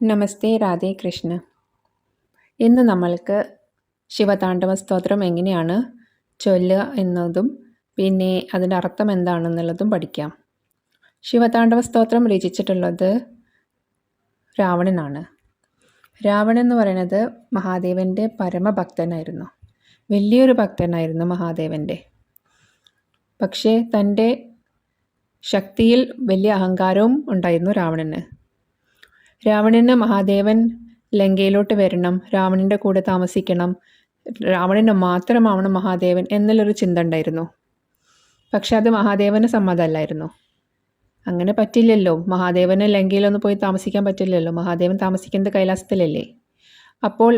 നമസ്തേ, രാധേ കൃഷ്ണ. ഇന്ന് നമ്മൾക്ക് ശിവതാണ്ഡവ സ്തോത്രം എങ്ങനെയാണ് ചൊല്ലുക എന്നതും പിന്നെ അതിൻ്റെ അർത്ഥം എന്താണെന്നുള്ളതും പഠിക്കാം. ശിവതാണ്ഡവ സ്തോത്രം രചിച്ചിട്ടുള്ളത് രാവണനാണ്. രാവണൻ എന്ന് പറയുന്നത് മഹാദേവൻ്റെ പരമഭക്തനായിരുന്നു. വലിയൊരു ഭക്തനായിരുന്നു മഹാദേവൻ്റെ. പക്ഷേ തൻ്റെ ശക്തിയിൽ വലിയ അഹങ്കാരവും ഉണ്ടായിരുന്നു രാവണന്. രാവണന് മഹാദേവൻ ലങ്കയിലോട്ട് വരണം, രാവണൻ്റെ കൂടെ താമസിക്കണം, രാവണന് മാത്രമാവണം മഹാദേവൻ എന്നുള്ളൊരു ചിന്ത ഉണ്ടായിരുന്നു. പക്ഷെ അത് മഹാദേവന് സമ്മതമല്ലായിരുന്നു. അങ്ങനെ പറ്റില്ലല്ലോ, മഹാദേവന് ലങ്കയിലൊന്നും പോയി താമസിക്കാൻ പറ്റില്ലല്ലോ, മഹാദേവൻ താമസിക്കുന്നത് കൈലാസത്തിലല്ലേ. അപ്പോൾ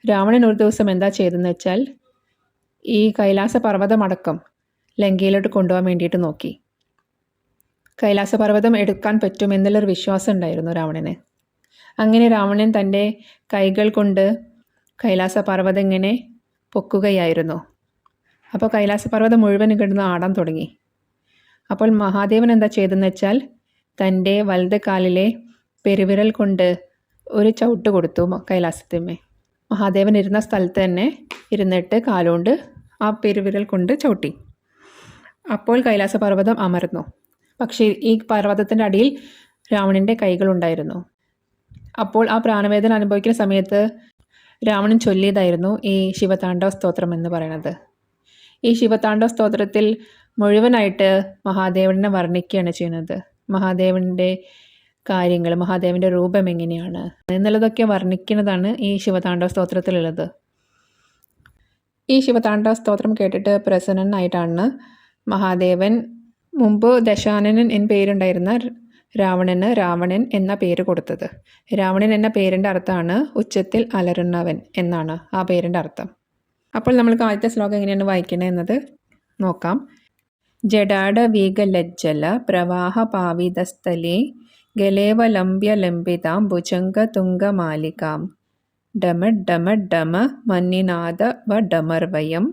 രാവണൻ ഒരു ദിവസം എന്താ ചെയ്തതെന്ന് വെച്ചാൽ ഈ കൈലാസ പർവ്വതമടക്കം ലങ്കയിലോട്ട് കൊണ്ടുപോകാൻ വേണ്ടിയിട്ട് നോക്കി. കൈലാസപർവ്വതം എടുക്കാൻ പറ്റും എന്നുള്ളൊരു വിശ്വാസം ഉണ്ടായിരുന്നു രാവണന്. അങ്ങനെ രാവണൻ തൻ്റെ കൈകൾ കൊണ്ട് കൈലാസപർവ്വതം ഇങ്ങനെ പൊക്കുകയായിരുന്നു. അപ്പോൾ കൈലാസപർവ്വതം മുഴുവൻ കിടന്ന് ആടാൻ തുടങ്ങി. അപ്പോൾ മഹാദേവൻ എന്താ ചെയ്തതെന്ന് വെച്ചാൽ തൻ്റെ വലത് കാലിലെ പെരുവിരൽ കൊണ്ട് ഒരു ചവിട്ട് കൊടുത്തു കൈലാസത്തിന്മേ. മഹാദേവൻ ഇരുന്ന സ്ഥലത്ത് തന്നെ ഇരുന്നിട്ട് കാലുകൊണ്ട് ആ പെരുവിരൽ കൊണ്ട് ചവിട്ടി. അപ്പോൾ കൈലാസപർവ്വതം അമർന്നു. പക്ഷേ ഈ പർവ്വതത്തിൻ്റെ അടിയിൽ രാവണൻ്റെ കൈകളുണ്ടായിരുന്നു. അപ്പോൾ ആ പ്രാണവേദന അനുഭവിക്കുന്ന സമയത്ത് രാവണൻ ചൊല്ലിയതായിരുന്നു ഈ ശിവതാണ്ഡവ സ്തോത്രം എന്ന് പറയുന്നത്. ഈ ശിവതാണ്ഡവ സ്തോത്രത്തിൽ മുഴുവനായിട്ട് മഹാദേവനെ വർണ്ണിക്കുകയാണ് ചെയ്യുന്നത്. മഹാദേവൻ്റെ കാര്യങ്ങൾ, മഹാദേവൻ്റെ രൂപം എങ്ങനെയാണ് എന്നുള്ളതൊക്കെ വർണ്ണിക്കുന്നതാണ് ഈ ശിവതാണ്ഡവ സ്തോത്രത്തിലുള്ളത്. ഈ ശിവതാണ്ഡവ സ്തോത്രം കേട്ടിട്ട് പ്രസന്നനായിട്ടാണ് മഹാദേവൻ മുമ്പ് ദശാനനൻ എന്ന പേരുണ്ടായിരുന്ന രാവണന് രാവണൻ എന്ന പേര് കൊടുത്തത്. രാവണൻ എന്ന പേരിൻ്റെ അർത്ഥമാണ് ഉച്ചത്തിൽ അലറുന്നവൻ എന്നാണ് ആ പേരിൻ്റെ അർത്ഥം. അപ്പോൾ നമ്മൾക്ക് ആദ്യത്തെ ശ്ലോകം എങ്ങനെയാണ് വായിക്കുന്നത് എന്നത് നോക്കാം. ജഡാട വീഗലജ്ജല പ്രവാഹ പാവിതസ്ഥലേ ഗലേവലംബ്യ ലംബിതാം ഭുജംഗ തുംഗമാലികാം ഡമഡ് ഡമഡ് ഡമ മന്നിനാദ വ ഡമർവയം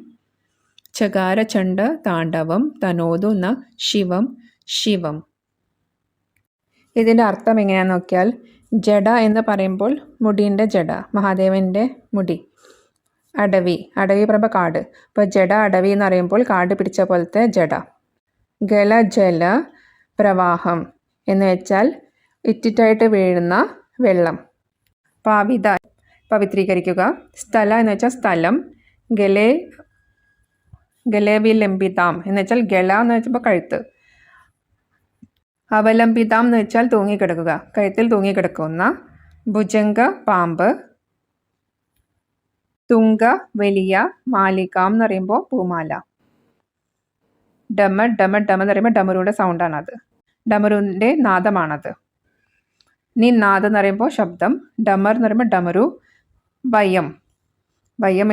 ചകാരചണ്ഡ താണ്ഡവം തനോതു ന ശിവം ശിവം. ഇതിൻ്റെ അർത്ഥം എങ്ങനെയാണെന്ന് നോക്കിയാൽ, ജഡ എന്ന് പറയുമ്പോൾ മുടിൻ്റെ ജഡ, മഹാദേവൻ്റെ മുടി. അടവി പ്രഭ കാട്. അപ്പോൾ ജഡ അടവി എന്ന് പറയുമ്പോൾ കാട് പിടിച്ച പോലത്തെ ജഡ. ഗലജല പ്രവാഹം എന്ന് വെച്ചാൽ ഇറ്റിറ്റായിട്ട് വീഴുന്ന വെള്ളം. പാവിത പവിത്രീകരിക്കുക. സ്ഥല എന്ന് വെച്ചാൽ സ്ഥലം. ഗലേവിലംബിതാം എന്ന് വെച്ചാൽ ഗല എന്ന് വെച്ചപ്പോൾ കഴുത്ത്. അവലംബിതാം എന്ന് വെച്ചാൽ തൂങ്ങിക്കിടക്കുക, കഴുത്തിൽ തൂങ്ങിക്കിടക്കുന്ന. ഭുജംഗ പാമ്പ്. തുങ്ക വലിയ. മാലികാം എന്ന് പറയുമ്പോൾ പൂമാല. ഡമ എന്ന് പറയുമ്പോൾ ഡമറുവിൻ്റെ സൗണ്ടാണത്, ഡമറുവിൻ്റെ നാദമാണത്. നാദം എന്ന് പറയുമ്പോൾ ശബ്ദം. ഡമർ എന്ന് പറയുമ്പോൾ ഡമരു. വയം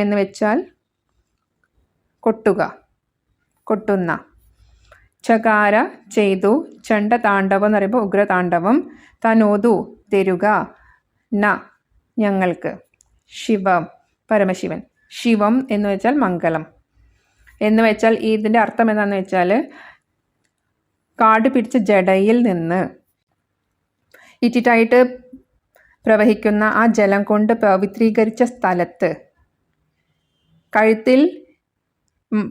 എന്ന് വെച്ചാൽ കൊട്ടുന്ന. ചകാര ചെയ്തു. ചണ്ഡ താണ്ഡവം എന്ന് പറയുമ്പോൾ ഉഗ്രതാണ്ഡവം. തനോതു തരുക. ന ഞങ്ങൾക്ക്. ശിവം പരമശിവൻ. ശിവം എന്ന് വെച്ചാൽ മംഗളം എന്ന് വെച്ചാൽ ഇതിൻ്റെ അർത്ഥം എന്താണെന്ന് വെച്ചാൽ കാട് പിടിച്ച ജഡയിൽ നിന്ന് ഇറ്റിറ്റായിട്ട് പ്രവഹിക്കുന്ന ആ ജലം കൊണ്ട് പവിത്രീകരിച്ച സ്ഥലത്ത് കഴുത്തിൽ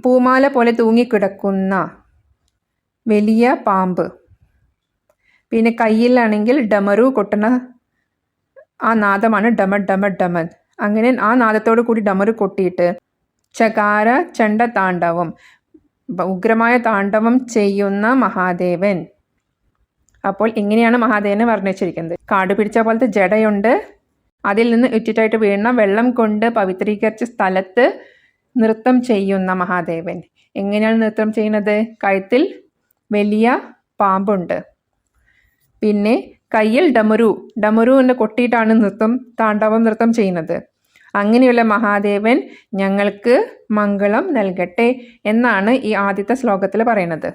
പൂമാല പോലെ തൂങ്ങിക്കിടക്കുന്ന വലിയ പാമ്പ്. പിന്നെ കയ്യിലാണെങ്കിൽ ഡമരു കൊട്ടുന്ന ആ നാദമാണ് ഡമഡ് ഡമഡ് ഡമൻ. അങ്ങനെ ആ നാദത്തോടു കൂടി ഡമരു കൊട്ടിയിട്ട് ചകാര ചണ്ഡ താണ്ഡവം, ഉഗ്രമായ താണ്ഡവം ചെയ്യുന്ന മഹാദേവൻ. അപ്പോൾ ഇങ്ങനെയാണ് മഹാദേവനെ വർണ്ണിച്ചിരിക്കുന്നത്. കാട് പിടിച്ച പോലത്തെ ജടയുണ്ട്, അതിൽ നിന്ന് ഇറ്റിറ്റായിട്ട് വീഴുന്ന വെള്ളം കൊണ്ട് പവിത്രീകരിച്ച സ്ഥലത്ത് നൃത്തം ചെയ്യുന്ന മഹാദേവൻ. എങ്ങനെയാണ് നൃത്തം ചെയ്യുന്നത്? കഴുത്തിൽ വലിയ പാമ്പുണ്ട്, പിന്നെ കയ്യിൽ ഡമരു എന്ന് കൊട്ടിയിട്ടാണ് താണ്ഡവം നൃത്തം ചെയ്യുന്നത്. അങ്ങനെയുള്ള മഹാദേവൻ ഞങ്ങൾക്ക് മംഗളം നൽകട്ടെ എന്നാണ് ഈ ആദ്യത്തെ ശ്ലോകത്തിൽ പറയുന്നത്.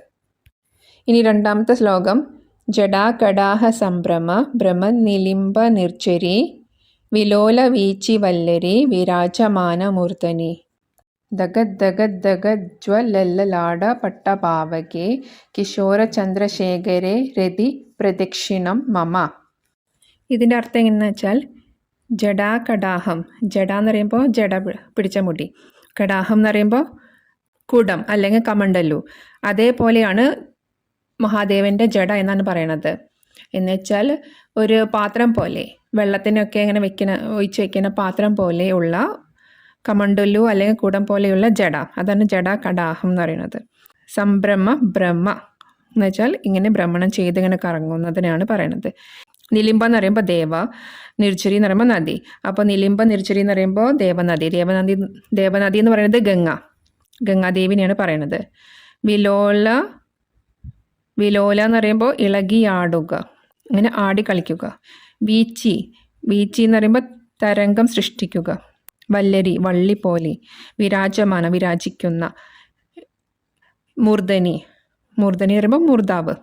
ഇനി രണ്ടാമത്തെ ശ്ലോകം. ജഡാകടാഹ സംഭ്രമ ഭ്രമ നിലിംബ നിർച്ചരി വിലോല വീച്ചി വല്ലരി വിരാജമാന മൂർധനി ദഗദ്ദഗദ്ദഗജ്വലല്ലലാട പട്ടപാവകേ കിശോര ചന്ദ്രശേഖരേ രതി പ്രദക്ഷിണം മമ. ഇതിൻ്റെ അർത്ഥം എങ്ങനെയെന്ന് വെച്ചാൽ ജഡാ കടാഹം. ജഡ എന്ന് പറയുമ്പോൾ ജഡ പിടിച്ച മുടി, കടാഹം എന്ന് പറയുമ്പോൾ കുടം അല്ലെങ്കിൽ കമണ്ടല്ലു. അതേപോലെയാണ് മഹാദേവൻ്റെ ജഡ എന്നാണ് പറയണത്. എന്നുവെച്ചാൽ ഒരു പാത്രം പോലെ, വെള്ളത്തിനൊക്കെ ഇങ്ങനെ ഒഴിച്ച് വെക്കുന്ന പാത്രം പോലെയുള്ള കമണ്ടല്ലു അല്ലെങ്കിൽ കുടം പോലെയുള്ള ജഡ, അതാണ് ജഡ കടാഹം എന്ന് പറയുന്നത്. സംഭ്രമ ബ്രഹ്മ എന്ന് വെച്ചാൽ ഇങ്ങനെ ഭ്രമണം ചെയ്ത് ഇങ്ങനെ കറങ്ങുന്നതിനാണ് പറയണത്. നിലിംബ എന്ന് പറയുമ്പോൾ ദേവ, നിർച്ചരി എന്ന് പറയുമ്പോൾ നദി. അപ്പോൾ നിലിംബ നിർച്ചരി എന്ന് പറയുമ്പോൾ ദേവനദി. ദേവനദി എന്ന് പറയുന്നത് ഗംഗാദേവിനെയാണ് പറയണത്. വിലോല എന്ന് പറയുമ്പോൾ ഇളകിയാടുക, ഇങ്ങനെ ആടി കളിക്കുക. വീച്ചി എന്ന് പറയുമ്പോൾ തരംഗം സൃഷ്ടിക്കുക. വല്ലരി വള്ളി പോലെ. വിരാജിക്കുന്ന. മൂർധനി എന്ന് പറയുമ്പോൾ മൂർധാവ്.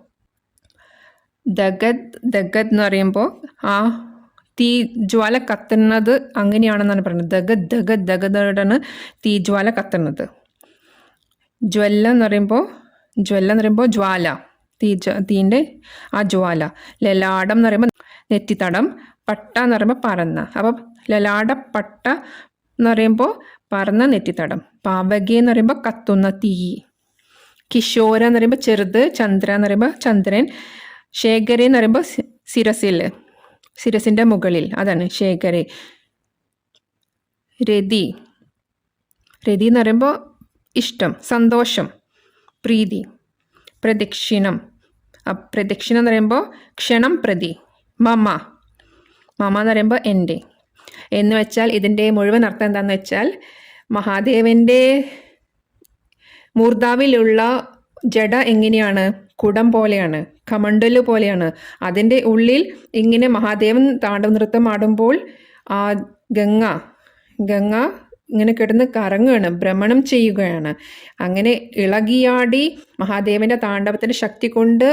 ദഗദ് എന്ന് പറയുമ്പോൾ ആ തീ ജ്വാല കത്തുന്നത് അങ്ങനെയാണെന്നാണ് പറയുന്നത്. ദഗദാണ് തീ ജ്വാല കത്തുന്നത്. ജ്വല്ല എന്ന് പറയുമ്പോൾ ജ്വാല, തീൻ്റെ ആ ജ്വാല. ലലാടം എന്ന് പറയുമ്പോൾ നെറ്റിത്തടം. പട്ട എന്ന് പറയുമ്പോൾ പറന്ന. അപ്പം ലലാട പട്ട എന്ന് പറയുമ്പോൾ പറന്ന നെറ്റിത്തടം. പാവകി എന്ന് പറയുമ്പോൾ കത്തുന്ന തീ. കിഷോര എന്ന് പറയുമ്പോൾ ചെറുത്. ചന്ദ്ര എന്ന് പറയുമ്പോൾ ചന്ദ്രൻ. ശേഖരി എന്ന് പറയുമ്പോൾ ശിരസിൻ്റെ മുകളിൽ, അതാണ് ശേഖരി. രതി എന്ന് പറയുമ്പോൾ ഇഷ്ടം, സന്തോഷം, പ്രീതി. പ്രദക്ഷിണം എന്ന് പറയുമ്പോൾ ക്ഷണം പ്രതി. മമ എന്ന് പറയുമ്പോൾ എൻ്റെ എന്ന് വെച്ചാൽ ഇതിൻ്റെ മുഴുവൻ അർത്ഥം എന്താണെന്ന് വെച്ചാൽ മഹാദേവൻ്റെ മൂർധാവിലുള്ള ജഡ എങ്ങനെയാണ്? കുടം പോലെയാണ്, കമണ്ടല് പോലെയാണ്. അതിൻ്റെ ഉള്ളിൽ ഇങ്ങനെ മഹാദേവൻ താണ്ഡവ നൃത്തം ആടുമ്പോൾ ആ ഗംഗ ഇങ്ങനെ കിടന്ന് കറങ്ങുകയാണ്, ഭ്രമണം ചെയ്യുകയാണ്. അങ്ങനെ ഇളകിയാടി മഹാദേവൻ്റെ താണ്ഡവത്തിൻ്റെ ശക്തി കൊണ്ട്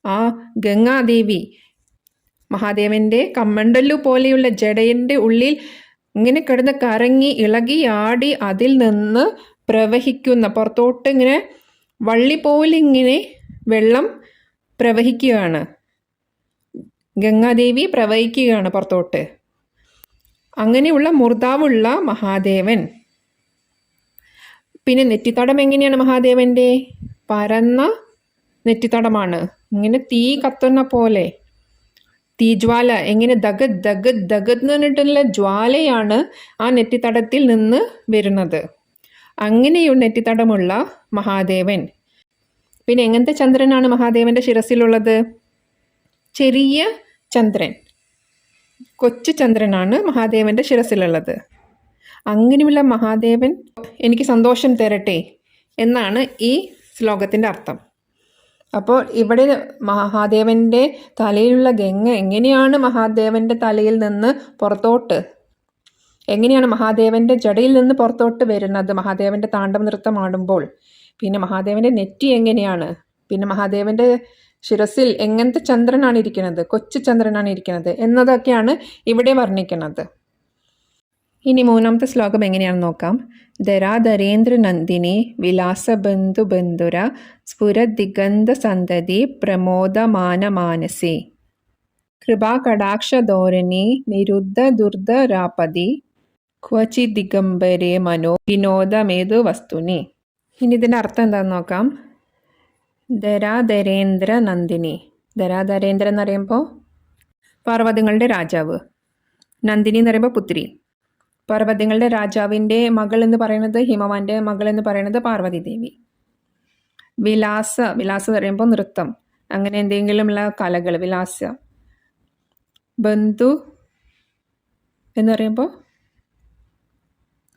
ആ ഗംഗാദേവി മഹാദേവൻ്റെ കമണ്ടല്ലു പോലെയുള്ള ജടയുടെ ഉള്ളിൽ ഇങ്ങനെ കിടന്ന് കറങ്ങി ഇളകിയാടി അതിൽ നിന്ന് പ്രവഹിക്കുന്ന, പുറത്തോട്ട് ഇങ്ങനെ വള്ളി പോലെ ഇങ്ങനെ വെള്ളം പ്രവഹിക്കുകയാണ്. ഗംഗാദേവി പ്രവഹിക്കുകയാണ് പുറത്തോട്ട്. അങ്ങനെയുള്ള മൂർധാവുള്ള മഹാദേവൻ. പിന്നെ നെറ്റിത്തടം എങ്ങനെയാണ് മഹാദേവൻ്റെ? പരന്ന നെറ്റിത്തടമാണ്. ഇങ്ങനെ തീ കത്തുന്ന പോലെ, തീജ്വാല. എങ്ങനെ ദഗദ് എന്ന് പറഞ്ഞിട്ടുള്ള ജ്വാലയാണ് ആ നെറ്റിത്തടത്തിൽ നിന്ന് വരുന്നത്. അങ്ങനെയുള്ള നെറ്റിത്തടമുള്ള മഹാദേവൻ. പിന്നെ എങ്ങനത്തെ ചന്ദ്രനാണ് മഹാദേവൻ്റെ ശിരസിലുള്ളത്? ചെറിയ ചന്ദ്രൻ, കൊച്ചു ചന്ദ്രനാണ് മഹാദേവൻ്റെ ശിരസിലുള്ളത്. അങ്ങനെയുള്ള മഹാദേവൻ എനിക്ക് സന്തോഷം തരട്ടെ എന്നാണ് ഈ ശ്ലോകത്തിൻ്റെ അർത്ഥം. അപ്പോൾ ഇവിടെ മഹാദേവൻ്റെ തലയിലുള്ള ഗംഗ എങ്ങനെയാണ് മഹാദേവൻ്റെ തലയിൽ നിന്ന് പുറത്തോട്ട്, എങ്ങനെയാണ് മഹാദേവൻ്റെ ജടയിൽ നിന്ന് പുറത്തോട്ട് വരുന്നത് മഹാദേവൻ്റെ താണ്ഡവ നൃത്തം ആടുമ്പോൾ? പിന്നെ മഹാദേവൻ്റെ നെറ്റി എങ്ങനെയാണ്? പിന്നെ മഹാദേവൻ്റെ ശിരസിൽ എങ്ങനത്തെ ചന്ദ്രനാണ് ഇരിക്കുന്നത്, കൊച്ചു ചന്ദ്രനാണ് ഇരിക്കുന്നത് എന്നതൊക്കെയാണ് ഇവിടെ വർണ്ണിക്കുന്നത്. ഇനി മൂന്നാമത്തെ ശ്ലോകം എങ്ങനെയാണെന്ന് നോക്കാം. ധരാധരേന്ദ്ര നന്ദിനി വിലാസബന്ധു ബന്ധുര സ്ഫുരദിഗന്ധ സന്തതി പ്രമോദമാന മാനസേ കൃപാകടാക്ഷധോരണി നിരുദ്ധ ദുർധരാപതി ക്വചി ദിഗംബരേ മനോ വിനോദമേതു വസ്തുനി. ഇനി ഇതിൻ്റെ അർത്ഥം എന്താണെന്ന് നോക്കാം. ധരാധരേന്ദ്ര നന്ദിനി. ധരാധരേന്ദ്ര എന്ന് പറയുമ്പോൾ പർവ്വതങ്ങളുടെ രാജാവ്. നന്ദിനി എന്ന് പറയുമ്പോൾ പുത്രി. പർവ്വതങ്ങളുടെ രാജാവിൻ്റെ മകൾ എന്ന് പറയുന്നത്, ഹിമവാന്റെ മകൾ എന്ന് പറയുന്നത് പാർവതി ദേവി. വിലാസ എന്ന് പറയുമ്പോൾ നൃത്തം, അങ്ങനെ എന്തെങ്കിലുമുള്ള കലകൾ, വിലാസ. ബന്ധു എന്ന് പറയുമ്പോൾ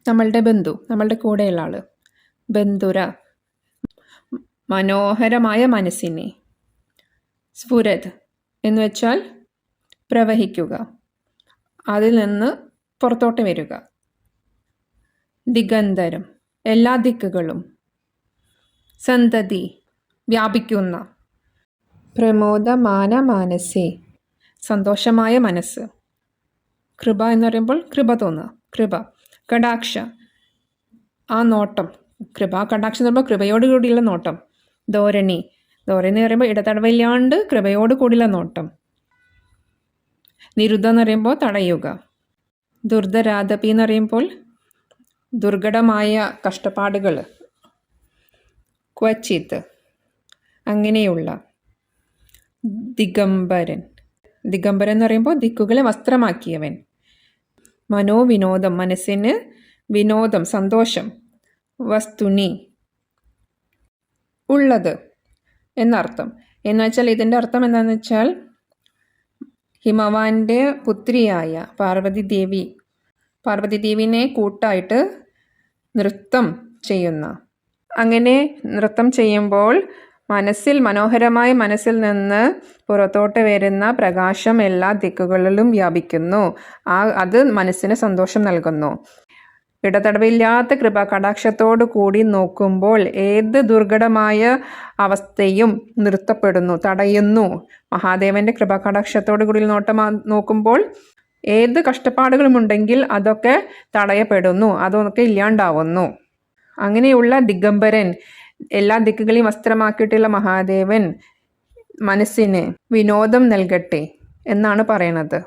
നമ്മളുടെ ബന്ധു, നമ്മളുടെ കൂടെയുള്ള ആൾ. ബന്ധുര മനോഹരമായ മനസ്സിനെ. സ്ഫുരത് എന്ന് വെച്ചാൽ പ്രവഹിക്കുക, അതിൽ നിന്ന് പുറത്തോട്ട് വരിക. ദിഗന്ധരം എല്ലാ ദിക്കുകളും. സന്തതി വ്യാപിക്കുന്ന. പ്രമോദമാന മാനസേ സന്തോഷമായ മനസ്സ്. കൃപ എന്ന് പറയുമ്പോൾ കൃപ തോന്നുക, കൃപ. കടാക്ഷ ആ നോട്ടം. കടാക്ഷം എന്ന് പറയുമ്പോൾ കൃപയോട് കൂടിയുള്ള നോട്ടം. ധോരണി എന്ന് പറയുമ്പോൾ ഇടതടവില്ലാണ്ട് കൃപയോട് കൂടിയുള്ള നോട്ടം. നിരുദ്ധ എന്ന് പറയുമ്പോൾ തടയുക. ദുർധരാധപി എന്ന് പറയുമ്പോൾ ദുർഘടമായ കഷ്ടപ്പാടുകൾ. ക്വചിത് അങ്ങനെയുള്ള. ദിഗംബരൻ. ദിഗംബരൻ എന്ന് പറയുമ്പോൾ ദിക്കുകളെ വസ്ത്രമാക്കിയവൻ. മനോവിനോദം മനസ്സിന് വിനോദം സന്തോഷം. വസ്തുനി ഉള്ളത് എന്നർത്ഥം. എന്നുവെച്ചാൽ ഇതിൻ്റെ അർത്ഥം എന്താണെന്ന് വെച്ചാൽ ഹിമവാന്റെ പുത്രിയായ പാർവതി ദേവിനെ കൂട്ടായിട്ട് നൃത്തം ചെയ്യുന്ന. അങ്ങനെ നൃത്തം ചെയ്യുമ്പോൾ മനോഹരമായ മനസ്സിൽ നിന്ന് പുറത്തോട്ട് വരുന്ന പ്രകാശം എല്ലാ ദിക്കുകളിലും വ്യാപിക്കുന്നു. അത് മനസ്സിന് സന്തോഷം നൽകുന്നു. ഇടതടവില്ലാത്ത കൃപാകടാക്ഷത്തോടു കൂടി നോക്കുമ്പോൾ ഏത് ദുർഘടമായ അവസ്ഥയും നിർത്തപ്പെടുന്നു, തടയുന്നു. മഹാദേവന്റെ കൃപാകടാക്ഷത്തോടു കൂടി നോക്കുമ്പോൾ ഏത് കഷ്ടപ്പാടുകളുമുണ്ടെങ്കിൽ അതൊക്കെ തടയപ്പെടുന്നു, അതൊക്കെ ഇല്ലാണ്ടാവുന്നു. അങ്ങനെയുള്ള ദിഗംബരൻ, എല്ലാ ദിക്കുകളെയും വസ്ത്രമാക്കിയിട്ടുള്ള മഹാദേവൻ മനസ്സിന് വിനോദം നൽകട്ടെ എന്നാണ് പറയണത്.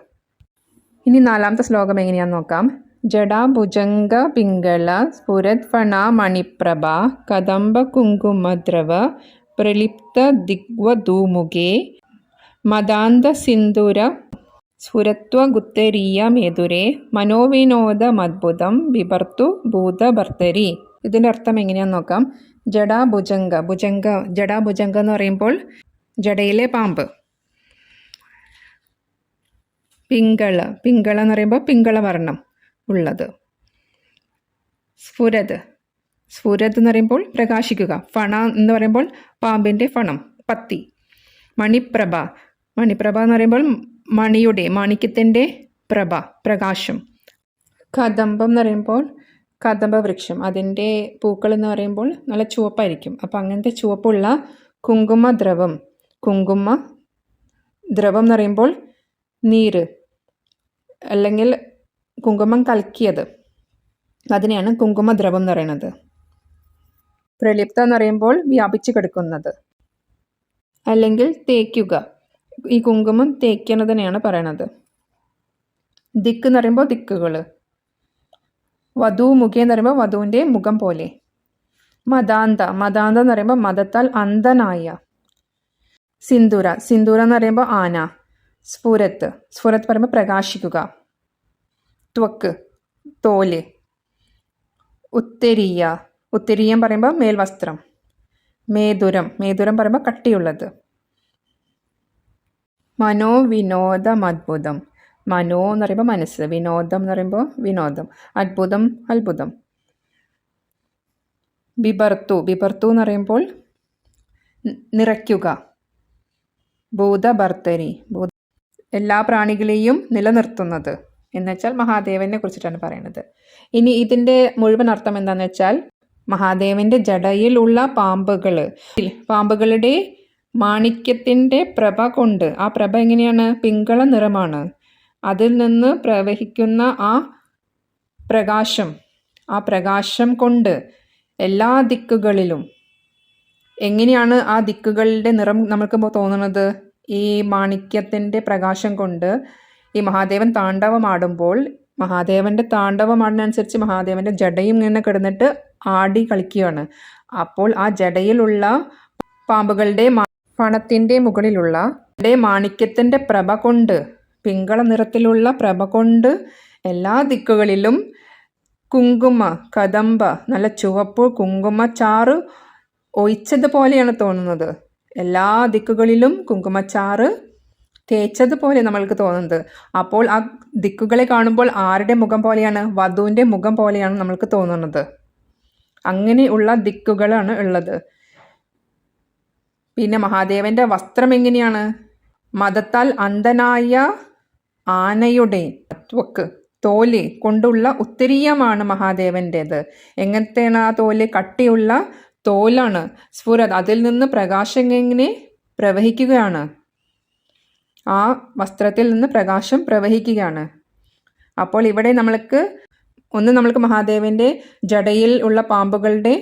ഇനി 4ാമത്തെ ശ്ലോകം എങ്ങനെയാന്ന് നോക്കാം. ജടാഭുജംഗ പിംഗള സ്ഫുരത്ഫണ മണിപ്രഭ കദംബ കുങ്കുമദ്രവ പ്രലിപ്ത ദിഗ്വധൂമുഖേ മദാന്ത സിന്ദൂര സ്ഫുരത്വഗുത്തരീയ മേതുരേ മനോവിനോദമദ്ഭുതം ബിഭർത്തു ഭൂതഭർത്തരി. ഇതിൻ്റെ അർത്ഥം എങ്ങനെയാന്ന് നോക്കാം. ജടാഭുജംഗ എന്ന് പറയുമ്പോൾ ജടയിലെ പാമ്പ്. പിങ്കള എന്ന് പറയുമ്പോൾ പിങ്കളവർണ്ണം ഉള്ളത്. സ്ഫുരത് എന്ന് പറയുമ്പോൾ പ്രകാശിക്കുക. ഫണ എന്ന് പറയുമ്പോൾ പാമ്പിൻ്റെ ഫണം, പത്തി. മണിപ്രഭ എന്ന് പറയുമ്പോൾ മാണിക്യത്തിൻ്റെ പ്രഭ, പ്രകാശം. കദംബം എന്ന് പറയുമ്പോൾ കദംബ വൃക്ഷം, അതിൻ്റെ പൂക്കൾ എന്ന് പറയുമ്പോൾ നല്ല ചുവപ്പായിരിക്കും. അപ്പോൾ അങ്ങനത്തെ ചുവപ്പുള്ള കുങ്കുമദ്രവം എന്ന് പറയുമ്പോൾ നീര് അല്ലെങ്കിൽ കുങ്കുമം കലക്കിയത്, അതിനെയാണ് കുങ്കുമദ്രവം എന്ന് പറയുന്നത്. പ്രലിപ്ത എന്ന് പറയുമ്പോൾ വ്യാപിച്ചു കിടക്കുന്നത് അല്ലെങ്കിൽ തേക്കുക. ഈ കുങ്കുമം തേക്കുന്നതിനെയാണ് പറയണത്. ദിക്ക് എന്ന് പറയുമ്പോൾ ദിക്കുകൾ. വധൂമുഖി എന്ന് പറയുമ്പോൾ വധുവിൻ്റെ മുഖം പോലെ. മദാന്ത എന്ന് പറയുമ്പോൾ മതത്താൽ അന്ധനായ. സിന്ദൂര എന്ന് പറയുമ്പോൾ ആന. സ്ഫുരത്ത് പറയുമ്പോൾ പ്രകാശിക്കുക. ത്വക്ക് തോല്. ഉത്തരീയം പറയുമ്പോൾ മേൽവസ്ത്രം. മേതുരം പറയുമ്പോൾ കട്ടിയുള്ളത്. മനോവിനോദമദ്ഭുതം. മനോ എന്ന് പറയുമ്പോൾ മനസ്സ്, വിനോദം എന്ന് പറയുമ്പോൾ വിനോദം, അത്ഭുതം. ബിഭർത്തു എന്ന് പറയുമ്പോൾ നിറയ്ക്കുക. ഭൂതഭർത്തരി എല്ലാ പ്രാണികളെയും നിലനിർത്തുന്നത് എന്നുവെച്ചാൽ മഹാദേവനെ കുറിച്ചിട്ടാണ് പറയുന്നത്. ഇനി ഇതിൻ്റെ മുഴുവൻ അർത്ഥം എന്താണെന്ന് വെച്ചാൽ മഹാദേവന്റെ ജടയിലുള്ള പാമ്പുകളുടെ മാണിക്യത്തിൻ്റെ പ്രഭ കൊണ്ട്, ആ പ്രഭ എങ്ങനെയാണ്? പിങ്കള നിറമാണ്. അതിൽ നിന്ന് പ്രവഹിക്കുന്ന ആ പ്രകാശം കൊണ്ട് എല്ലാ ദിക്കുകളിലും. എങ്ങനെയാണ് ആ ദിക്കുകളുടെ നിറം നമുക്ക് തോന്നുന്നത്? ഈ മാണിക്യത്തിൻ്റെ പ്രകാശം കൊണ്ട് ഈ മഹാദേവൻ താണ്ഡവമാടുമ്പോൾ മഹാദേവന്റെ താണ്ഡവമാടുന്നതനുസരിച്ച് മഹാദേവന്റെ ജടയും ഇങ്ങനെ കിടന്നിട്ട് ആടി കളിക്കുകയാണ്. അപ്പോൾ ആ ജടയിലുള്ള പാമ്പുകളുടെ ഫണത്തിൻ്റെ മുകളിലുള്ള മാണിക്യത്തിൻ്റെ പ്രഭ കൊണ്ട്, പിങ്കള നിറത്തിലുള്ള പ്രഭ കൊണ്ട് എല്ലാ ദിക്കുകളിലും കദംബ നല്ല ചുവപ്പ് കുങ്കുമച്ചാറ് ഒഴിച്ചതുപോലെയാണ് തോന്നുന്നത്. എല്ലാ ദിക്കുകളിലും കുങ്കുമച്ചാറ് തേച്ചതുപോലെ നമ്മൾക്ക് തോന്നുന്നത്. അപ്പോൾ ആ ദിക്കുകളെ കാണുമ്പോൾ ആരുടെ മുഖം പോലെയാണ്? വധുവിൻ്റെ മുഖം പോലെയാണ് നമ്മൾക്ക് തോന്നുന്നത്. അങ്ങനെയുള്ള ദിക്കുകളാണ് ഉള്ളത്. പിന്നെ മഹാദേവന്റെ വസ്ത്രം എങ്ങനെയാണ്? മതത്താൽ അന്ധനായ ആനയുടെ തോല് കൊണ്ടുള്ള ഉത്തരീയമാണ് മഹാദേവൻ്റേത്. എങ്ങനത്തെയാണ് ആ തോല്? കട്ടിയുള്ള തോലാണ്. സ്ഫുരത് അതിൽ നിന്ന് പ്രകാശം എങ്ങനെ പ്രവഹിക്കുകയാണ്. ആ വസ്ത്രത്തിൽ നിന്ന് പ്രകാശം പ്രവഹിക്കുകയാണ്. അപ്പോൾ ഇവിടെ നമ്മൾക്ക് മഹാദേവന്റെ ജടയിൽ ഉള്ള പാമ്പുകളുടെ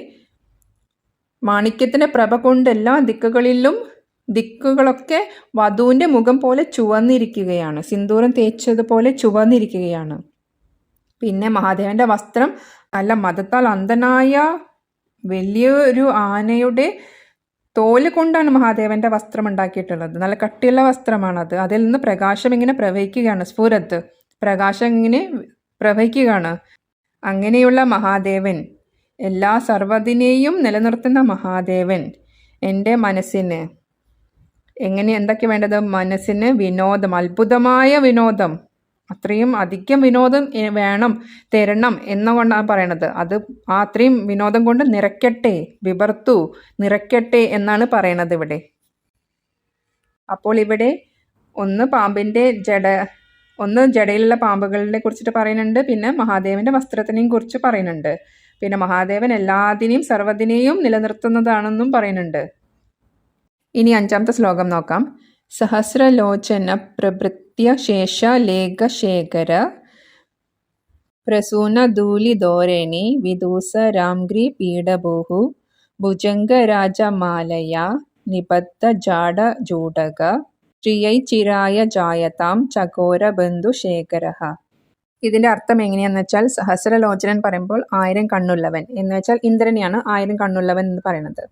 മാണിക്യത്തിൻ്റെ പ്രഭ കൊണ്ട് എല്ലാ ദിക്കുകളിലും ദിക്കുകളൊക്കെ വധുവിൻ്റെ മുഖം പോലെ ചുവന്നിരിക്കുകയാണ്, സിന്ദൂരം തേച്ചതുപോലെ ചുവന്നിരിക്കുകയാണ്. പിന്നെ മഹാദേവൻ്റെ വസ്ത്രം നല്ല മതത്താൽ അന്ധനായ വലിയൊരു ആനയുടെ തോല് കൊണ്ടാണ് മഹാദേവൻ്റെ വസ്ത്രം ഉണ്ടാക്കിയിട്ടുള്ളത്. നല്ല കട്ടിയുള്ള വസ്ത്രമാണത്. അതിൽ നിന്ന് പ്രകാശം ഇങ്ങനെ പ്രവഹിക്കുകയാണ്, സ്ഫുരത്ത് പ്രകാശം ഇങ്ങനെ പ്രവഹിക്കുകയാണ്. അങ്ങനെയുള്ള മഹാദേവൻ, എല്ലാ സർവ്വതിനെയും നിലനിർത്തുന്ന മഹാദേവൻ എൻ്റെ മനസ്സിന് എന്തൊക്കെ വേണ്ടത്? മനസ്സിന് വിനോദം, അത്ഭുതമായ വിനോദം, അത്രയും അധികം വിനോദം വേണം, തരണം എന്നുകൊണ്ടാണ് പറയണത്. അത് അത്രയും വിനോദം കൊണ്ട് നിറയ്ക്കട്ടെ, വിഭർത്തു നിറയ്ക്കട്ടെ എന്നാണ് പറയണത് ഇവിടെ. അപ്പോൾ ഇവിടെ ഒന്ന് ജടയിലുള്ള പാമ്പുകളെ കുറിച്ചിട്ട് പറയുന്നുണ്ട്, പിന്നെ മഹാദേവൻ്റെ വസ്ത്രത്തിനെയും കുറിച്ച് പറയുന്നുണ്ട്, പിന്നെ മഹാദേവൻ എല്ലാത്തിനെയും സർവ്വതിനെയും നിലനിർത്തുന്നതാണെന്നും പറയുന്നുണ്ട്. ഇനി 5ാമത്തെ ശ്ലോകം നോക്കാം. സഹസ്രലോചന പ്രഭൃത്യ ശേഷ ലേഖശേഖര പ്രസൂനധൂലിധോരണി വിദൂസരാംഗ്രി പീഠഭൂഹു ഭുജംഗരാജമാലയ നിബദ്ധ ജാഡജൂഡക ശ്രിയൈചിരായ ജായതാം ചകോരബന്ധുശേഖര. ഇതിൻ്റെ അർത്ഥം എങ്ങനെയാണെന്ന് വെച്ചാൽ, സഹസ്രലോചനൻ പറയുമ്പോൾ 1000 കണ്ണുള്ളവൻ എന്ന് വെച്ചാൽ ഇന്ദ്രനെയാണ് 1000 കണ്ണുള്ളവൻ എന്ന് പറയുന്നത്.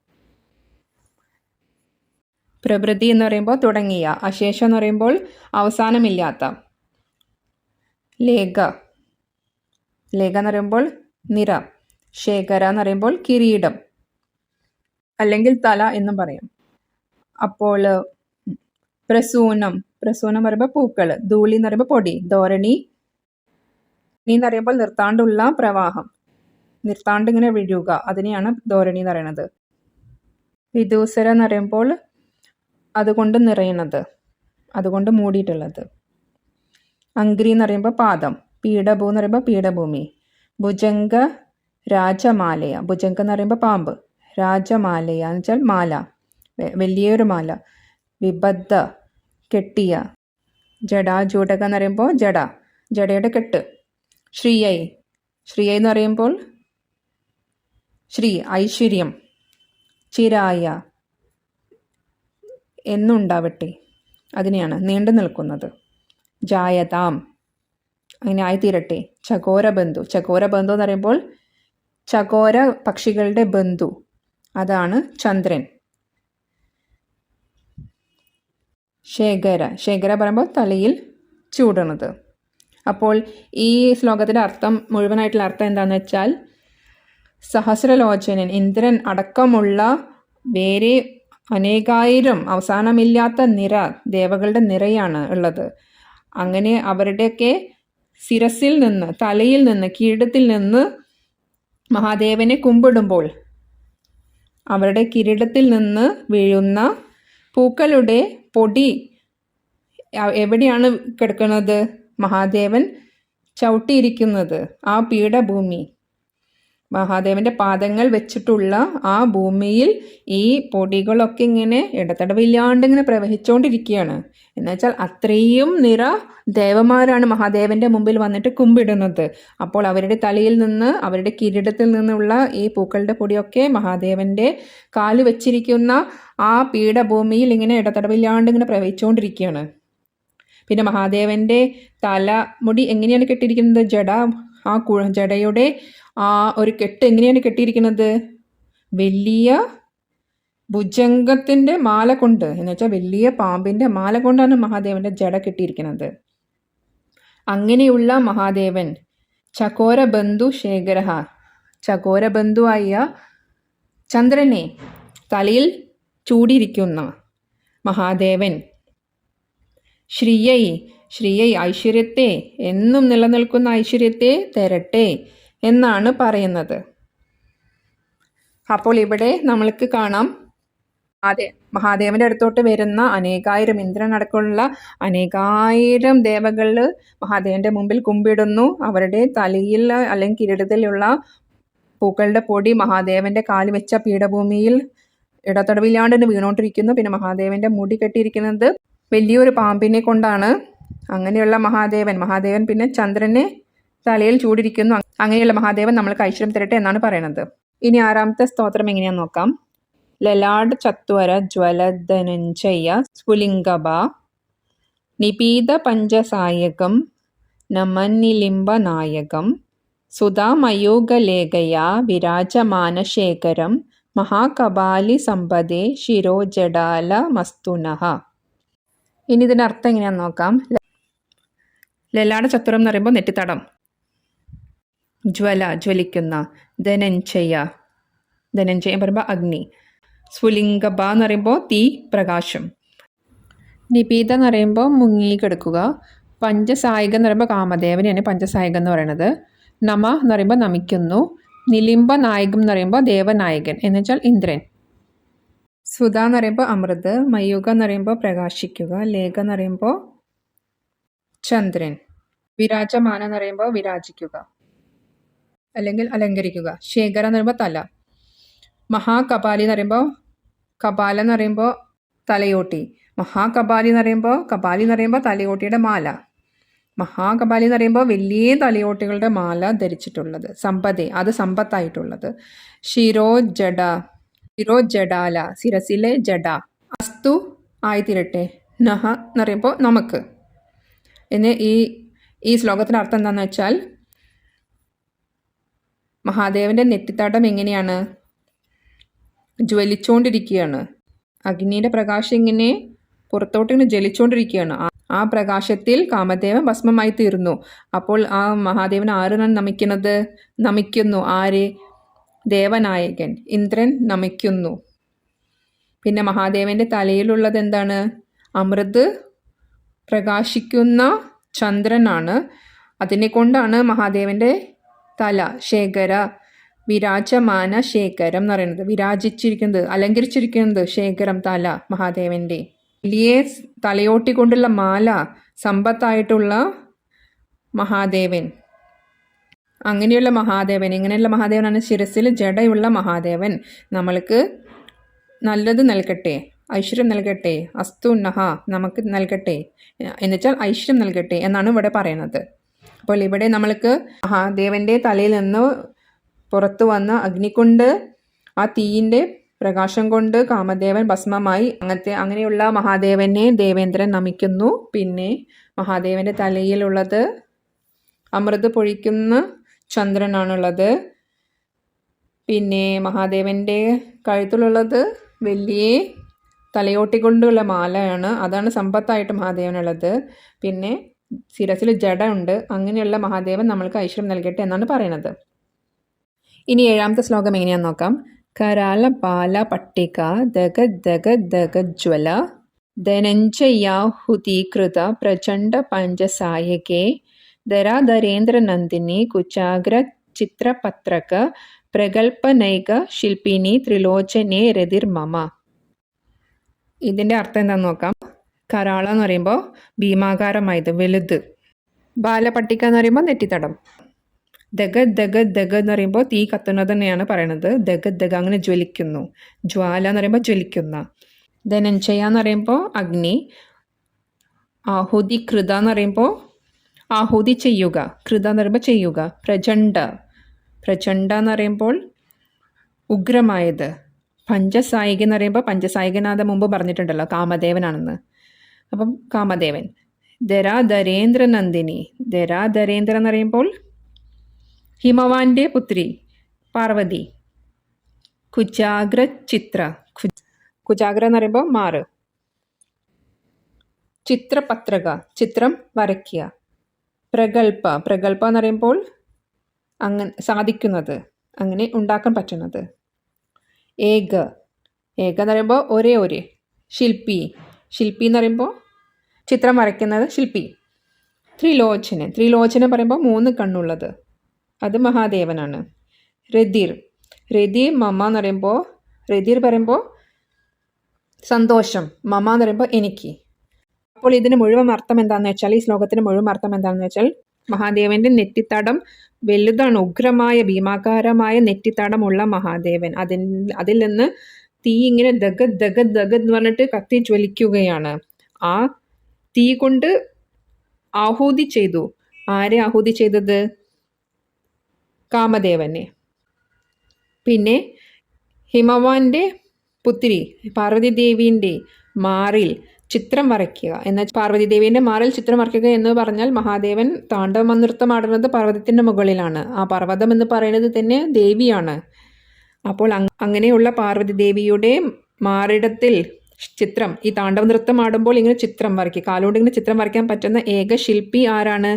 പ്രഭൃതി എന്ന് പറയുമ്പോൾ തുടങ്ങിയ, അശേഷം എന്ന് പറയുമ്പോൾ അവസാനമില്ലാത്ത, ലേഖ എന്ന് പറയുമ്പോൾ നിര, ശേഖര എന്ന് പറയുമ്പോൾ കിരീടം അല്ലെങ്കിൽ തല എന്നും പറയും. അപ്പോൾ പ്രസൂനം പറയുമ്പോൾ പൂക്കൾ, ധൂളി എന്ന് പറയുമ്പോൾ പൊടി, ധോരണി എന്ന് പറയുമ്പോൾ നിർത്താണ്ടുള്ള പ്രവാഹം, നിർത്താണ്ട് ഇങ്ങനെ വീഴുക, അതിനെയാണ് ധോരണി എന്ന് പറയുന്നത്. വിദൂസര എന്ന് പറയുമ്പോൾ അതുകൊണ്ട് നിറയുന്നത്, അതുകൊണ്ട് മൂടിയിട്ടുള്ളത്. അംഗ്രി എന്ന് പറയുമ്പോൾ പാദം, പീഠഭൂ എന്ന് പറയുമ്പോൾ പീഠഭൂമി. ഭുജംഗ രാജമാലയ, ഭുജംഗ എന്ന് പറയുമ്പോൾ പാമ്പ്, രാജമാലയ എന്ന് വെച്ചാൽ മാല, വലിയൊരു മാല. വിബദ്ധ കെട്ടിയ, ജടാജൂടക എന്ന് പറയുമ്പോൾ ജടയുടെ കെട്ട്. ശ്രീയൈ എന്ന് പറയുമ്പോൾ ഐശ്വര്യം. ചിരായ എന്നുണ്ടാവട്ടെ, അതിനെയാണ് നീണ്ടു നിൽക്കുന്നത്. ജായതാം അങ്ങനെ ആയിത്തീരട്ടെ. ചകോരബന്ധു എന്ന് പറയുമ്പോൾ ചകോര പക്ഷികളുടെ ബന്ധു, അതാണ് ചന്ദ്രൻ. ശേഖര പറയുമ്പോൾ തലയിൽ ചൂടണത്. അപ്പോൾ ഈ ശ്ലോകത്തിൻ്റെ അർത്ഥം, മുഴുവനായിട്ടുള്ള അർത്ഥം എന്താണെന്ന് വെച്ചാൽ, സഹസ്രലോചനൻ ഇന്ദ്രൻ അടക്കമുള്ള വേറെ അനേകായിരം അവസാനമില്ലാത്ത നിര, ദേവകളുടെ നിരയാണ് ഉള്ളത്. അങ്ങനെ അവരുടെയൊക്കെ ശിരസിൽ നിന്ന്, തലയിൽ നിന്ന്, കിരീടത്തിൽ നിന്ന് മഹാദേവനെ കുമ്പിടുമ്പോൾ അവരുടെ കിരീടത്തിൽ നിന്ന് വീഴുന്ന പൂക്കളുടെ പൊടി എവിടെയാണ് കിടക്കുന്നത്? മഹാദേവൻ ചവിട്ടിയിരിക്കുന്നത് ആ പീഠഭൂമി, മഹാദേവൻ്റെ പാദങ്ങൾ വെച്ചിട്ടുള്ള ആ ഭൂമിയിൽ ഈ പൊടികളൊക്കെ ഇങ്ങനെ ഇടതടവില്ലാണ്ട് ഇങ്ങനെ പ്രവഹിച്ചുകൊണ്ടിരിക്കുകയാണ്. എന്നുവെച്ചാൽ അത്രയും നിറ ദേവന്മാരാണ് മഹാദേവൻ്റെ മുമ്പിൽ വന്നിട്ട് കുമ്പിടുന്നത്. അപ്പോൾ അവരുടെ തലയിൽ നിന്ന്, അവരുടെ കിരീടത്തിൽ നിന്നുള്ള ഈ പൂക്കളുടെ പൊടിയൊക്കെ മഹാദേവൻ്റെ കാല് വെച്ചിരിക്കുന്ന ആ പീഠഭൂമിയിൽ ഇങ്ങനെ ഇടതടവില്ലാണ്ട് ഇങ്ങനെ പ്രവഹിച്ചുകൊണ്ടിരിക്കുകയാണ്. പിന്നെ മഹാദേവൻ്റെ തലമുടി എങ്ങനെയാണ് കെട്ടിയിരിക്കുന്നത്? ജടയുടെ ആ ഒരു കെട്ട് എങ്ങനെയാണ് കെട്ടിയിരിക്കുന്നത്? വലിയ ഭുജംഗത്തിൻ്റെ മാല കൊണ്ട്, എന്ന് വെച്ചാൽ വലിയ പാമ്പിൻ്റെ മാല കൊണ്ടാണ് മഹാദേവൻ്റെ ജട കെട്ടിയിരിക്കുന്നത്. അങ്ങനെയുള്ള മഹാദേവൻ ചകോരബന്ധു ശേഖര, ചകോരബന്ധുവായ ചന്ദ്രനെ തലയിൽ ചൂടിയിരിക്കുന്ന മഹാദേവൻ ശ്രീയൈ ഐശ്വര്യത്തെ, എന്നും നിലനിൽക്കുന്ന ഐശ്വര്യത്തെ തരട്ടെ എന്നാണ് പറയുന്നത്. അപ്പോൾ ഇവിടെ നമ്മൾക്ക് കാണാം, മഹാദേവൻ്റെ അടുത്തോട്ട് വരുന്ന അനേകായിരം, ഇന്ദ്രനടക്കമുള്ള അനേകായിരം ദേവകൾ മഹാദേവൻ്റെ മുമ്പിൽ കുമ്പിടുന്നു. അവരുടെ തലയിൽ അല്ലെങ്കിൽ കിരീടത്തിലുള്ള പൂക്കളുടെ പൊടി മഹാദേവൻ്റെ കാല് വെച്ച പീഠഭൂമിയിൽ ഇടതടവില്ലാണ്ട് വീണോണ്ടിരിക്കുന്നു. പിന്നെ മഹാദേവൻ്റെ മുടി കെട്ടിയിരിക്കുന്നത് വലിയൊരു പാമ്പിനെ കൊണ്ടാണ്. അങ്ങനെയുള്ള മഹാദേവൻ പിന്നെ ചന്ദ്രനെ തലയിൽ ചൂടിരിക്കുന്നു. അങ്ങനെയുള്ള മഹാദേവൻ നമ്മൾക്ക് ഐശ്വര്യം തരട്ടെ എന്നാണ് പറയുന്നത്. ഇനി 6ാമത്തെ സ്തോത്രം എങ്ങനെയാന്ന് നോക്കാം. ലലാട് ചത്വര ജ്വലധനഞ്ജയ സ്ഫുലിംഗഭ നിപീത പഞ്ചസായകം നമന്നിലിംബനായകം സുധാമയൂഖലേഖയാ വിരാജമാനശേഖരം മഹാകപാലി സമ്പദേ ശിരോജടാലമസ്തുനഃ. ഇനി ഇതിൻ്റെ അർത്ഥം എങ്ങനെയാണെന്ന് നോക്കാം. ലലാട ചത്തുരം എന്ന് പറയുമ്പോൾ നെറ്റിത്തടം, ജ്വല ജ്വലിക്കുന്ന, ധനഞ്ജയ ധനഞ്ജയം പറയുമ്പോൾ അഗ്നി, സ്ഫുലിംഗഭ എന്ന് പറയുമ്പോൾ തീ പ്രകാശം, നിപീത എന്ന് പറയുമ്പോൾ മുങ്ങിക്കിടക്കുക, പഞ്ചസായിക എന്ന് പറയുമ്പോൾ കാമദേവനെയാണ് പഞ്ചസായിക എന്ന് പറയുന്നത്, നമ എന്ന് പറയുമ്പോൾ നമിക്കുന്നു, നിലിംബ നായകം എന്ന് പറയുമ്പോൾ ദേവനായകൻ എന്ന് വെച്ചാൽ ഇന്ദ്രൻ, സുധ എന്ന് പറയുമ്പോൾ അമൃത്, മയൂഖ എന്ന് പറയുമ്പോൾ പ്രകാശിക്കുക, ലേഖ എന്ന് പറയുമ്പോൾ ചന്ദ്രൻ, വിരാജമാന എന്ന് പറയുമ്പോൾ വിരാജിക്കുക അല്ലെങ്കിൽ അലങ്കരിക്കുക, ശേഖര എന്ന് പറയുമ്പോൾ തല, മഹാകപാലി എന്ന് പറയുമ്പോൾ കപാല എന്ന് പറയുമ്പോൾ തലയോട്ടി, മഹാകപാലി എന്ന് പറയുമ്പോൾ തലയോട്ടിയുടെ മാല, മഹാകപാലി എന്ന് പറയുമ്പോൾ വലിയ തലയോട്ടികളുടെ മാല ധരിച്ചിട്ടുള്ളത്, സമ്പദേ അത് സമ്പത്തായിട്ടുള്ളത്, ശിരോജടാല ശിരസിലെ ജഡ, അസ്തു ആയിത്തീരട്ടെ, നഹ എന്ന് പറയുമ്പോൾ നമുക്ക്. എന്ന് ഈ ശ്ലോകത്തിൻ്റെ അർത്ഥം എന്താണെന്ന് വെച്ചാൽ മഹാദേവൻ്റെ നെറ്റിത്തടം എങ്ങനെയാണ്, ജ്വലിച്ചുകൊണ്ടിരിക്കുകയാണ്, അഗ്നിയുടെ പ്രകാശം ഇങ്ങനെ പുറത്തോട്ടിങ്ങനെ ജ്വലിച്ചുകൊണ്ടിരിക്കുകയാണ്. ആ പ്രകാശത്തിൽ കാമദേവൻ ഭസ്മമായി തീർന്നു. അപ്പോൾ ആ മഹാദേവൻ ആരാണ് നമിക്കുന്നു? ആര്? ദേവനായകൻ ഇന്ദ്രൻ നമിക്കുന്നു. പിന്നെ മഹാദേവൻ്റെ തലയിലുള്ളത് എന്താണ്? അമൃത് പ്രകാശിക്കുന്ന ചന്ദ്രനാണ്. അതിനെ കൊണ്ടാണ് മഹാദേവൻ്റെ തല ശേഖര, വിരാജമാന ശേഖരം എന്ന് പറയുന്നത്, വിരാജിച്ചിരിക്കുന്നത്, അലങ്കരിച്ചിരിക്കുന്നത് ശേഖരം തല മഹാദേവൻ്റെ. വലിയ തലയോട്ടി കൊണ്ടുള്ള മാല സമ്പത്തായിട്ടുള്ള മഹാദേവൻ. അങ്ങനെയുള്ള മഹാദേവൻ, ഇങ്ങനെയുള്ള മഹാദേവനാണ് ശിരസിൽ ജടയുള്ള മഹാദേവൻ. നമ്മൾക്ക് നല്ലത് നൽകട്ടെ, ഐശ്വര്യം നൽകട്ടെ, അസ്തു നഹ നമുക്ക് നൽകട്ടെ എന്നുവെച്ചാൽ ഐശ്വര്യം നൽകട്ടെ എന്നാണ് ഇവിടെ പറയുന്നത്. അപ്പോൾ ഇവിടെ നമ്മൾക്ക് മഹാദേവൻ്റെ തലയിൽ നിന്ന് പുറത്തു വന്ന അഗ്നി കൊണ്ട്, ആ തീയിൻ്റെ പ്രകാശം കൊണ്ട് കാമദേവൻ ഭസ്മമായി. അങ്ങനെയുള്ള മഹാദേവനെ ദേവേന്ദ്രൻ നമിക്കുന്നു. പിന്നെ മഹാദേവൻ്റെ തലയിലുള്ളത് അമൃത് പൊഴിക്കുന്ന ചന്ദ്രനാണുള്ളത്. പിന്നെ മഹാദേവൻ്റെ കഴുത്തിലുള്ളത് വലിയ തലയോട്ടി കൊണ്ടുള്ള മാലയാണ്, അതാണ് സമ്പത്തായിട്ട് മഹാദേവനുള്ളത്. പിന്നെ ശിരസിൽ ജഡ ഉണ്ട്. അങ്ങനെയുള്ള മഹാദേവൻ നമ്മൾക്ക് ഐശ്വര്യം നൽകട്ടെ എന്നാണ് പറയുന്നത്. ഇനി 7ാമത്തെ ശ്ലോകം എങ്ങനെയാണെന്ന് നോക്കാം. കരാല ബാല പട്ടിക ദഗ ദഗ ദഗ ജ്വല ധനഞ്ജയാഹുതീകൃത പ്രചണ്ഡ പഞ്ചസായകേ ധരാധരേന്ദ്ര നന്ദിനി കുചാഗ്ര ചിത്രപത്രക പ്രഗൽഭനൈക ശില്പിനി ത്രിലോചനേ രതിർമമ. ഇതിൻ്റെ അർത്ഥം എന്താണെന്ന് നോക്കാം. കരാള എന്ന് പറയുമ്പോൾ ഭീമാകാരമായത്, വലുത്. ബാലപട്ടിക എന്ന് പറയുമ്പോൾ നെറ്റിത്തടം. ദഗ ദഗ ദഗ എന്ന് പറയുമ്പോൾ തീ കത്തുന്നത് തന്നെയാണ് പറയണത്. ദഗ ദഗ അങ്ങനെ ജ്വലിക്കുന്നു. ജ്വാല എന്ന് പറയുമ്പോൾ ജ്വലിക്കുന്ന. ധനഞ്ജയ എന്ന് പറയുമ്പോൾ അഗ്നി. ആഹുതി കൃത എന്ന് പറയുമ്പോൾ ആഹുതി ചെയ്യുക. കൃത എന്ന് പറയുമ്പോൾ ചെയ്യുക. പ്രചണ്ഡ എന്ന് പറയുമ്പോൾ ഉഗ്രമായത്. പഞ്ചസായിക എന്ന് പറയുമ്പോൾ പഞ്ചസായികനാഥ മുമ്പ് പറഞ്ഞിട്ടുണ്ടല്ലോ കാമദേവനാണെന്ന്. അപ്പം കാമദേവൻ. ധരാധരേന്ദ്ര നന്ദിനി. ധരാധരേന്ദ്ര എന്ന് പറയുമ്പോൾ ഹിമവാന്റെ പുത്രി പാർവതി. കുചാഗ്ര ചിത്ര. കുചാഗ്ര എന്ന് പറയുമ്പോൾ മാറ്. ചിത്രപത്രക ചിത്രം വരയ്ക്കുക. പ്രഗൽഭ എന്ന് പറയുമ്പോൾ അങ്ങനെ സാധിക്കുന്നത്, അങ്ങനെ ഉണ്ടാക്കാൻ പറ്റുന്നത്. ഏക എന്ന് പറയുമ്പോൾ ഒരേ. ശില്പി എന്ന് പറയുമ്പോൾ ചിത്രം വരയ്ക്കുന്നത് ശില്പി. ത്രിലോചന പറയുമ്പോൾ 3 കണ്ണുള്ളത്, അത് മഹാദേവനാണ്. രതിർ മമ എന്ന് പറയുമ്പോൾ, രതിർ പറയുമ്പോൾ സന്തോഷം, മമ എന്ന് പറയുമ്പോൾ എനിക്ക്. അപ്പോൾ ഇതിന് മുഴുവൻ അർത്ഥം എന്താണെന്ന് വെച്ചാൽ, ഈ ശ്ലോകത്തിന് മുഴുവൻ അർത്ഥം എന്താണെന്ന് വെച്ചാൽ, മഹാദേവൻ്റെ നെറ്റിത്തടം വലുതാണ്, ഉഗ്രമായ ഭീമാകാരമായ നെറ്റിത്തടമുള്ള മഹാദേവൻ. അതിൽ നിന്ന് തീ ഇങ്ങനെ ദഗ എന്ന് പറഞ്ഞിട്ട് കത്തി ജ്വലിക്കുകയാണ്. ആ തീ കൊണ്ട് ആഹൂതി ചെയ്തു. ആരെ ആഹൂതി ചെയ്തത്? കാമദേവനെ. പിന്നെ ഹിമവാന്റെ പുത്തിരി പാർവതി ദേവീൻ്റെ മാറിൽ ചിത്രം വരയ്ക്കുക എന്നാൽ പാർവതി ദേവീൻ്റെ മാറിൽ ചിത്രം വരയ്ക്കുക എന്ന് പറഞ്ഞാൽ മഹാദേവൻ താണ്ഡവ നൃത്തമാടുന്നത് പർവ്വതത്തിൻ്റെ മുകളിലാണ്. ആ പർവ്വതം എന്ന് പറയുന്നത് തന്നെ ദേവിയാണ്. അപ്പോൾ അങ്ങനെയുള്ള പാർവതി ദേവിയുടെ മാറിടത്തിൽ ചിത്രം, ഈ താണ്ഡവ നൃത്തം ആടുമ്പോൾ ഇങ്ങനെ ചിത്രം വരയ്ക്കുക, കാലുകൊണ്ട് ഇങ്ങനെ ചിത്രം വരയ്ക്കാൻ പറ്റുന്ന ഏക ശില്പി ആരാണ്?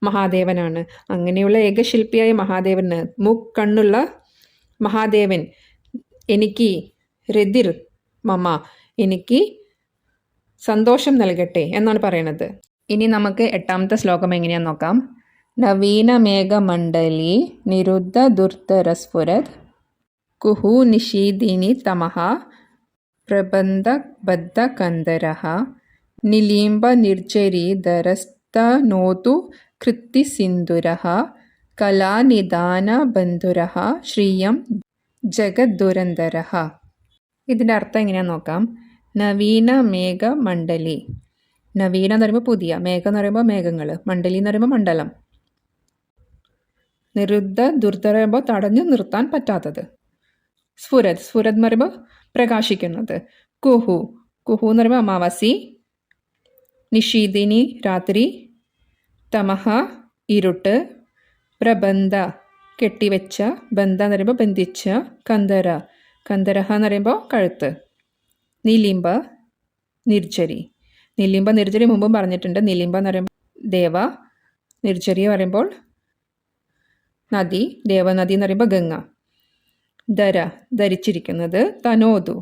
മഹാദേവനാണ്. അങ്ങനെയുള്ള ഏക ശില്പിയായ മഹാദേവന്, മുക്കണ്ണുള്ള മഹാദേവൻ, എനിക്ക് രതിർ മമ, എനിക്ക് സന്തോഷം നൽകട്ടെ എന്നാണ് പറയുന്നത്. ഇനി നമുക്ക് 8ാമത്തെ ശ്ലോകം എങ്ങനെയാന്ന് നോക്കാം. നവീന മേഘമണ്ഡലി നിരുദ്ധ ദുർധരസ്ഫുരത് കുഹു നിഷീദിനി തമഹ പ്രബന്ധ ബദ്ധ കന്ദരഃ നിലീംബ നിർജരീധരസ്തനോതു കൃത്തി സിന്ധുരഃ കലാനിദാന ബന്ധുരഃ ശ്രീയം ജഗദ്ദുരന്തരഃ. ഇതിൻ്റെ അർത്ഥം എങ്ങനെയാന്ന് നോക്കാം. നവീന മേഘമണ്ഡലി, നവീന എന്ന് പറയുമ്പോൾ പുതിയ, മേഘം എന്ന് പറയുമ്പോൾ മേഘങ്ങൾ, മണ്ഡലി എന്ന് പറയുമ്പോൾ മണ്ഡലം, നിരുദ്ധ ദുർധര പറയുമ്പോൾ തടഞ്ഞു നിർത്താൻ പറ്റാത്തത്, സ്ഫുരത്, സ്ഫുരത് എന്ന് പറയുമ്പോൾ പ്രകാശിക്കുന്നത്, കുഹു, കുഹു എന്ന് പറയുമ്പോൾ അമാവാസി, നിഷീദിനി രാത്രി, തമഹ ഇരുട്ട്, പ്രബന്ധ കെട്ടിവെച്ച, ബന്ധ എന്ന് പറയുമ്പോൾ ബന്ധിച്ച, കന്ദര, കന്ദരഹ എന്ന് പറയുമ്പോൾ കഴുത്ത്, നിലിംബ നിർജരി, നിലിംബ നിർജരി മുമ്പും പറഞ്ഞിട്ടുണ്ട്. നിലിംബ എന്ന് പറയുമ്പോൾ ദേവ, നിർജരി പറയുമ്പോൾ നദി, ദേവനദി എന്ന് പറയുമ്പോൾ ഗംഗ, ധര ധരിച്ചിരിക്കുന്നത്, തനോതു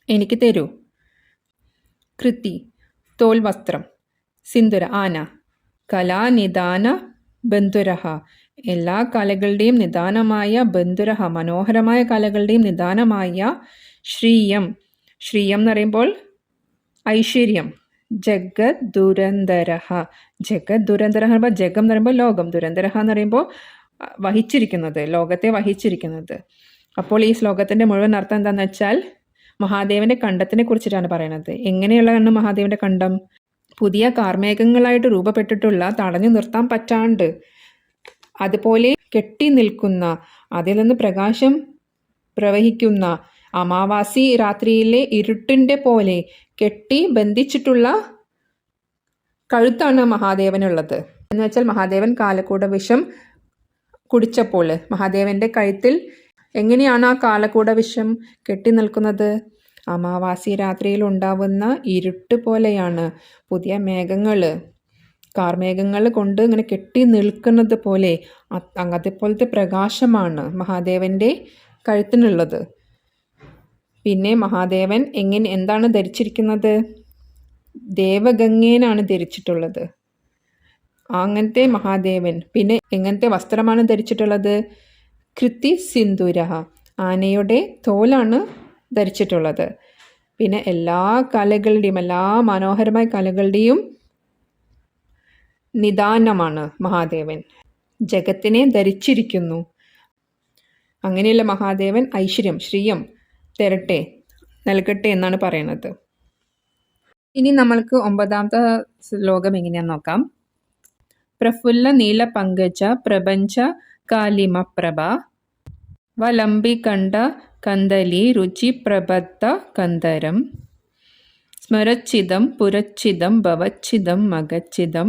എനിക്ക് തരൂ, കൃതി തോൽ വസ്ത്രം, സിന്ദുര ആന, കലാനിദാന ബന്ധുരഹ എല്ലാ കലകളുടെയും നിദാനമായ, ബന്ധുരഹ മനോഹരമായ കലകളുടെയും നിദാനമായ, ശ്രീയം, ശ്രീയം എന്ന് പറയുമ്പോൾ ഐശ്വര്യം, ജഗത് ദുരന്തരഹ, ജഗത് ദുരന്തരഹ എന്ന് പറയുമ്പോൾ ജഗം എന്ന് പറയുമ്പോൾ ലോകം, ദുരന്തരഹ എന്ന് പറയുമ്പോൾ വഹിച്ചിരിക്കുന്നത്, ലോകത്തെ വഹിച്ചിരിക്കുന്നത്. അപ്പോൾ ഈ ശ്ലോകത്തിൻ്റെ മുഴുവൻ അർത്ഥം എന്താണെന്ന് വെച്ചാൽ മഹാദേവൻ്റെ കണ്ഠത്തിനെ കുറിച്ചിട്ടാണ് പറയുന്നത്. എങ്ങനെയുള്ളതാണ് മഹാദേവൻ്റെ കണ്ഠം? പുതിയ കാർമേഘങ്ങളായിട്ട് രൂപപ്പെട്ടിട്ടുള്ള, തടഞ്ഞു നിർത്താൻ പറ്റാണ്ട് അതുപോലെ കെട്ടി നിൽക്കുന്ന, അതിൽ നിന്ന് പ്രകാശം പ്രവഹിക്കുന്ന, അമാവാസി രാത്രിയിലെ ഇരുട്ടിൻ്റെ പോലെ കെട്ടി ബന്ധിച്ചിട്ടുള്ള കഴുത്താണ് മഹാദേവനുള്ളത്. എന്ന് വെച്ചാൽ മഹാദേവൻ കാലക്കൂട വിഷം കുടിച്ചപ്പോൾ മഹാദേവൻ്റെ കഴുത്തിൽ എങ്ങനെയാണ് ആ കാലക്കൂട വിഷം കെട്ടി നിൽക്കുന്നത്? അമാവാസി രാത്രിയിൽ ഉണ്ടാവുന്ന ഇരുട്ട് പോലെയാണ്. പുതിയ മേഘങ്ങൾ, കാർമേഘങ്ങൾ കൊണ്ട് ഇങ്ങനെ കെട്ടി നിൽക്കുന്നത് പോലെ അതുപോലത്തെ പ്രകാശമാണ് മഹാദേവൻ്റെ കഴുത്തിനുള്ളത്. പിന്നെ മഹാദേവൻ എന്താണ് ധരിച്ചിരിക്കുന്നത്? ദേവഗംഗേനാണ് ധരിച്ചിട്ടുള്ളത്. അങ്ങനത്തെ മഹാദേവൻ പിന്നെ എങ്ങനത്തെ വസ്ത്രമാണ് ധരിച്ചിട്ടുള്ളത്? കൃതി സിന്ദൂരഃ ആനയുടെ തോലാണ് ധരിച്ചിട്ടുള്ളത്. പിന്നെ എല്ലാ കലകളുടെയും, എല്ലാ മനോഹരമായ കലകളുടെയും നിദാനമാണ് മഹാദേവൻ. ജഗത്തിനെ ധരിച്ചിരിക്കുന്നു. അങ്ങനെയുള്ള മഹാദേവൻ ഐശ്വര്യം, ശ്രീയം തരട്ടെ, നൽകട്ടെ എന്നാണ് പറയുന്നത്. ഇനി നമ്മൾക്ക് 9ാമത്തെ ശ്ലോകം എങ്ങനെയാന്ന് നോക്കാം. പ്രഫുല്ല നീല പങ്കജ പ്രപഞ്ച കാലിമ പ്രഭ വലംബി കണ്ഠ കന്ദലി രുചി പ്രബദ്ധ കന്ദരം സ്മരച്ചിതം പുരച്ചിതം ഭവച്ചിതം മഗച്ചിതം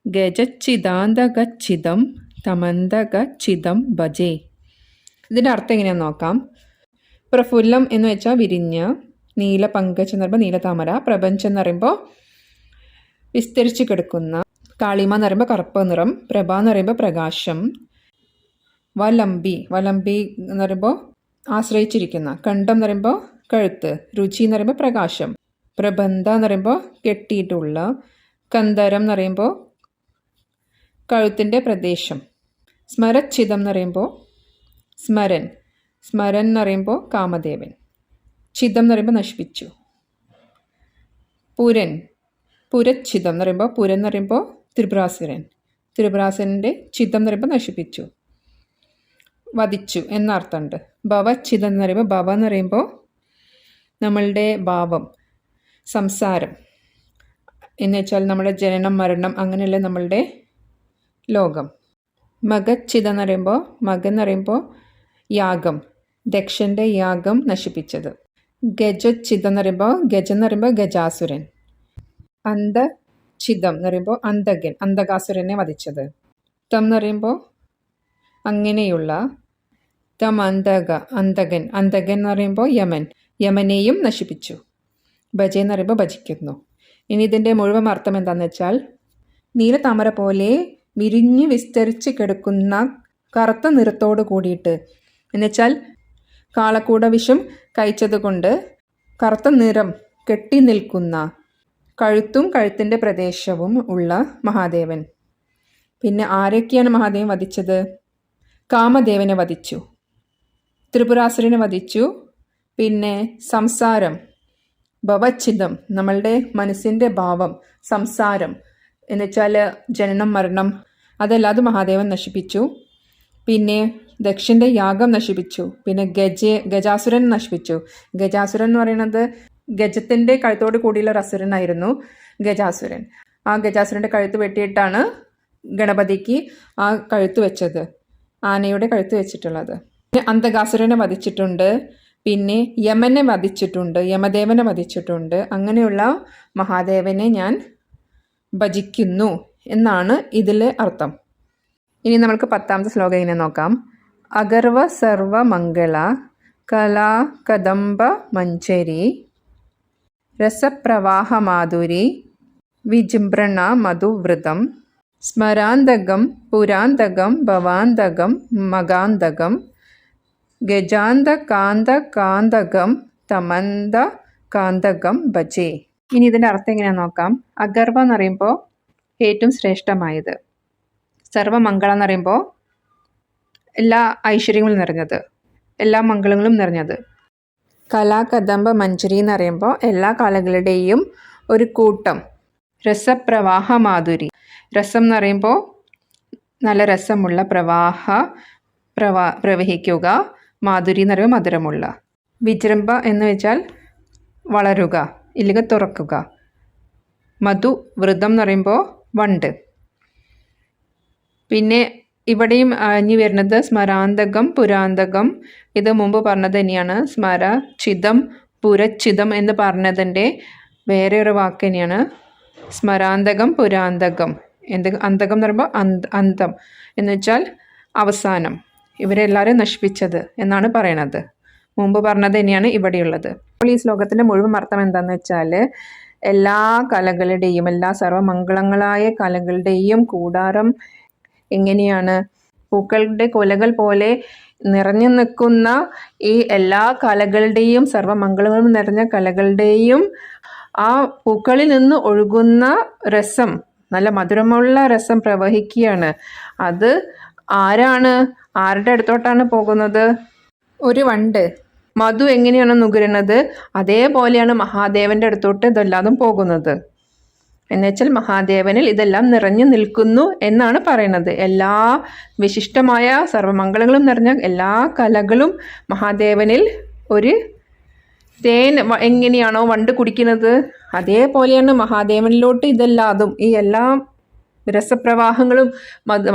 ഗജച്ചിദാന്തകച്ചിതം തമന്തകച്ചിതം ഭജേ. ഇതിൻ്റെ അർത്ഥം എങ്ങനെയാന്ന് നോക്കാം. പ്രഫുല്ലം എന്ന് വെച്ചാൽ വിരിഞ്ഞ, നീല പങ്കജ് എന്ന് പറയുമ്പോൾ നീലതാമര, പ്രപഞ്ചം എന്ന് പറയുമ്പോൾ വിസ്തരിച്ച് കിടക്കുന്ന, കാളിമ എന്ന് പറയുമ്പോൾ കറുപ്പ് നിറം, പ്രഭ എന്ന് പറയുമ്പോൾ പ്രകാശം, വലംബി, വലംബി എന്ന് പറയുമ്പോൾ ആശ്രയിച്ചിരിക്കുന്ന, കണ്ഠം എന്ന് പറയുമ്പോൾ കഴുത്ത്, രുചി എന്ന് പറയുമ്പോൾ പ്രകാശം, പ്രബന്ധ എന്ന് പറയുമ്പോൾ കെട്ടിയിട്ടുള്ള, കന്ദരം എന്ന് പറയുമ്പോൾ കഴുത്തിൻ്റെ പ്രദേശം, സ്മരച്ഛിതം എന്ന് പറയുമ്പോൾ സ്മരൻ, സ്മരൻ എന്ന് പറയുമ്പോൾ കാമദേവൻ, ചിതം എന്ന് പറയുമ്പോൾ നശിപ്പിച്ചു, പുരൻ, പുരച്ഛിതം എന്ന് പറയുമ്പോൾ പുരൻ എന്ന് പറയുമ്പോൾ ത്രിപുരാസുരൻ, ത്രിപുരാസുരൻ്റെ ചിതം എന്ന് പറയുമ്പോൾ നശിപ്പിച്ചു, വധിച്ചു എന്നർത്ഥമുണ്ട്. ഭവച്ഛിതം എന്ന് പറയുമ്പോൾ ഭവ എന്ന് പറയുമ്പോൾ നമ്മളുടെ ഭാവം, സംസാരം എന്ന് വെച്ചാൽ നമ്മുടെ ജനനം മരണം അങ്ങനെയുള്ള നമ്മളുടെ ലോകം. മഗച്ഛിതം എന്ന് പറയുമ്പോൾ മകൻ എന്ന് പറയുമ്പോൾ യാഗം, ദക്ഷൻ്റെ യാഗം നശിപ്പിച്ചത്. ഗജച്ഛിതം എന്ന് പറയുമ്പോൾ ഗജം എന്ന് പറയുമ്പോൾ ഗജാസുരൻ. അന്തഛിതം എന്ന് പറയുമ്പോൾ അന്തകൻ, അന്തകാസുരനെ വധിച്ചത്. തം എന്ന് പറയുമ്പോൾ അങ്ങനെയുള്ള. തം അന്തകൻ, അന്തകൻ എന്ന് പറയുമ്പോൾ യമൻ, യമനെയും നശിപ്പിച്ചു. ഭജ എന്ന് പറയുമ്പോൾ ഭജിക്കുന്നു. ഇനി ഇതിൻ്റെ മുഴുവൻ അർത്ഥം എന്താണെന്ന് വെച്ചാൽ, നീലത്താമര പോലെ വിരിഞ്ഞ് വിസ്തരിച്ച് കിടക്കുന്ന കറുത്ത നിറത്തോട് കൂടിയിട്ട്, എന്നുവെച്ചാൽ കാളക്കൂട വിഷം കഴിച്ചതുകൊണ്ട് കറുത്ത നിറം കെട്ടി നിൽക്കുന്ന കഴുത്തും കഴുത്തിൻ്റെ പ്രദേശവും ഉള്ള മഹാദേവൻ. പിന്നെ ആരൊക്കെയാണ് മഹാദേവൻ വധിച്ചത്? കാമദേവനെ വധിച്ചു, ത്രിപുരാസുരനെ വധിച്ചു, പിന്നെ സംസാരം, ഭവച്ഛിതം, നമ്മളുടെ മനസ്സിൻ്റെ ഭാവം, സംസാരം എന്നുവെച്ചാൽ ജനനം മരണം, അതല്ലാതെ മഹാദേവൻ നശിപ്പിച്ചു. പിന്നെ ദക്ഷൻ്റെ യാഗം നശിപ്പിച്ചു. പിന്നെ ഗജാസുരൻ നശിപ്പിച്ചു. ഗജാസുരൻ എന്ന് പറയുന്നത് ഗജത്തിൻ്റെ കഴുത്തോട് കൂടിയുള്ള ഒരു അസുരനായിരുന്നു ഗജാസുരൻ. ആ ഗജാസുരൻ്റെ കഴുത്ത് വെട്ടിയിട്ടാണ് ഗണപതിക്ക് ആ കഴുത്ത് വെച്ചത്, ആനയുടെ കഴുത്ത് വെച്ചിട്ടുള്ളത്. പിന്നെ അന്തകാസുരനെ വധിച്ചിട്ടുണ്ട്, പിന്നെ യമനെ വധിച്ചിട്ടുണ്ട്, യമദേവനെ വധിച്ചിട്ടുണ്ട്. അങ്ങനെയുള്ള മഹാദേവനെ ഞാൻ ഭജിക്കുന്നു എന്നാണ് ഇതിലെ അർത്ഥം. ഇനി നമുക്ക് 10ാമത്തെ ശ്ലോകം ഇങ്ങനെ നോക്കാം. അഗർവ സർവമംഗള കലാകദംബ മഞ്ചരി രസപ്രവാഹമാധുരി വിജൃംഭണ മധുവൃതം സ്മരാന്തകം പുരാന്തകം ഭവാന്തകം മകാന്തകം ഗജാന്തകാന്തകാന്തകം തമന്തകാന്തകം ഭജേ. ഇനി ഇതിൻ്റെ അർത്ഥം എങ്ങനെയാണെന്ന് നോക്കാം. അഗർവ എന്ന് പറയുമ്പോൾ ഏറ്റവും ശ്രേഷ്ഠമായത്, സർവമംഗളം എന്ന് പറയുമ്പോൾ എല്ലാ ഐശ്വര്യങ്ങളും നിറഞ്ഞത്, എല്ലാ മംഗളങ്ങളും നിറഞ്ഞത്. കലാകദംബ മഞ്ജരി എന്ന് പറയുമ്പോൾ എല്ലാ കലകളുടെയും ഒരു കൂട്ടം. രസപ്രവാഹ മാധുരി, രസം എന്ന് പറയുമ്പോൾ നല്ല രസമുള്ള, പ്രവഹിക്കുക. മാധുരി എന്ന് പറയുമ്പോൾ മധുരമുള്ള. വിജൃംഭ എന്ന് വെച്ചാൽ വളരുക, ഇല്ലെങ്കിൽ തുറക്കുക. മധു വൃതം എന്ന് പറയുമ്പോൾ വണ്ട്. പിന്നെ ഇവിടെയും ഇനി വരുന്നത് സ്മരാന്തകം പുരാന്തകം. ഇത് മുമ്പ് പറഞ്ഞത് തന്നെയാണ്. സ്മരചിതം പുരചിതം എന്ന് പറഞ്ഞതിൻ്റെ വേറെ ഒരു വാക്ക് തന്നെയാണ് സ്മരാന്തകം പുരാന്തകം. അന്തകം എന്ന് പറയുമ്പോൾ അന്തം എന്ന് വെച്ചാൽ അവസാനം, ഇവരെല്ലാവരും നശിപ്പിച്ചത് എന്നാണ് പറയണത്. മുമ്പ് പറഞ്ഞത് തന്നെയാണ് ഇവിടെയുള്ളത്. അപ്പോൾ ഈ ശ്ലോകത്തിൻ്റെ മുഴുവൻ അർത്ഥം എന്താണെന്ന് വെച്ചാൽ, എല്ലാ കലകളുടെയും, എല്ലാ സർവമംഗളങ്ങളായ കലകളുടെയും കൂടാരം എങ്ങനെയാണ് പൂക്കളുടെ കൊലകൾ പോലെ നിറഞ്ഞു നിൽക്കുന്ന ഈ എല്ലാ കലകളുടെയും, സർവമംഗളങ്ങളും നിറഞ്ഞ കലകളുടെയും ആ പൂക്കളിൽ നിന്ന് ഒഴുകുന്ന രസം, നല്ല മധുരമുള്ള രസം പ്രവഹിക്കുകയാണ്. അത് ആരാണ്, ആരുടെ അടുത്തോട്ടാണ് പോകുന്നത്? ഒരു വണ്ട്. മധു എങ്ങനെയാണ് നുകരുന്നത്, അതേപോലെയാണ് മഹാദേവൻ്റെ അടുത്തോട്ട് ഇതെല്ലാതും പോകുന്നത്. എന്നുവെച്ചാൽ മഹാദേവനിൽ ഇതെല്ലാം നിറഞ്ഞു നിൽക്കുന്നു എന്നാണ് പറയുന്നത്. എല്ലാ വിശിഷ്ടമായ സർവമംഗളങ്ങളും നിറഞ്ഞ എല്ലാ കലകളും മഹാദേവനിൽ ഒരു തേൻ എങ്ങനെയാണോ വണ്ട് കുടിക്കുന്നത്, അതേപോലെയാണ് മഹാദേവനിലോട്ട് ഇതെല്ലാതും, ഈ എല്ലാ രസപ്രവാഹങ്ങളും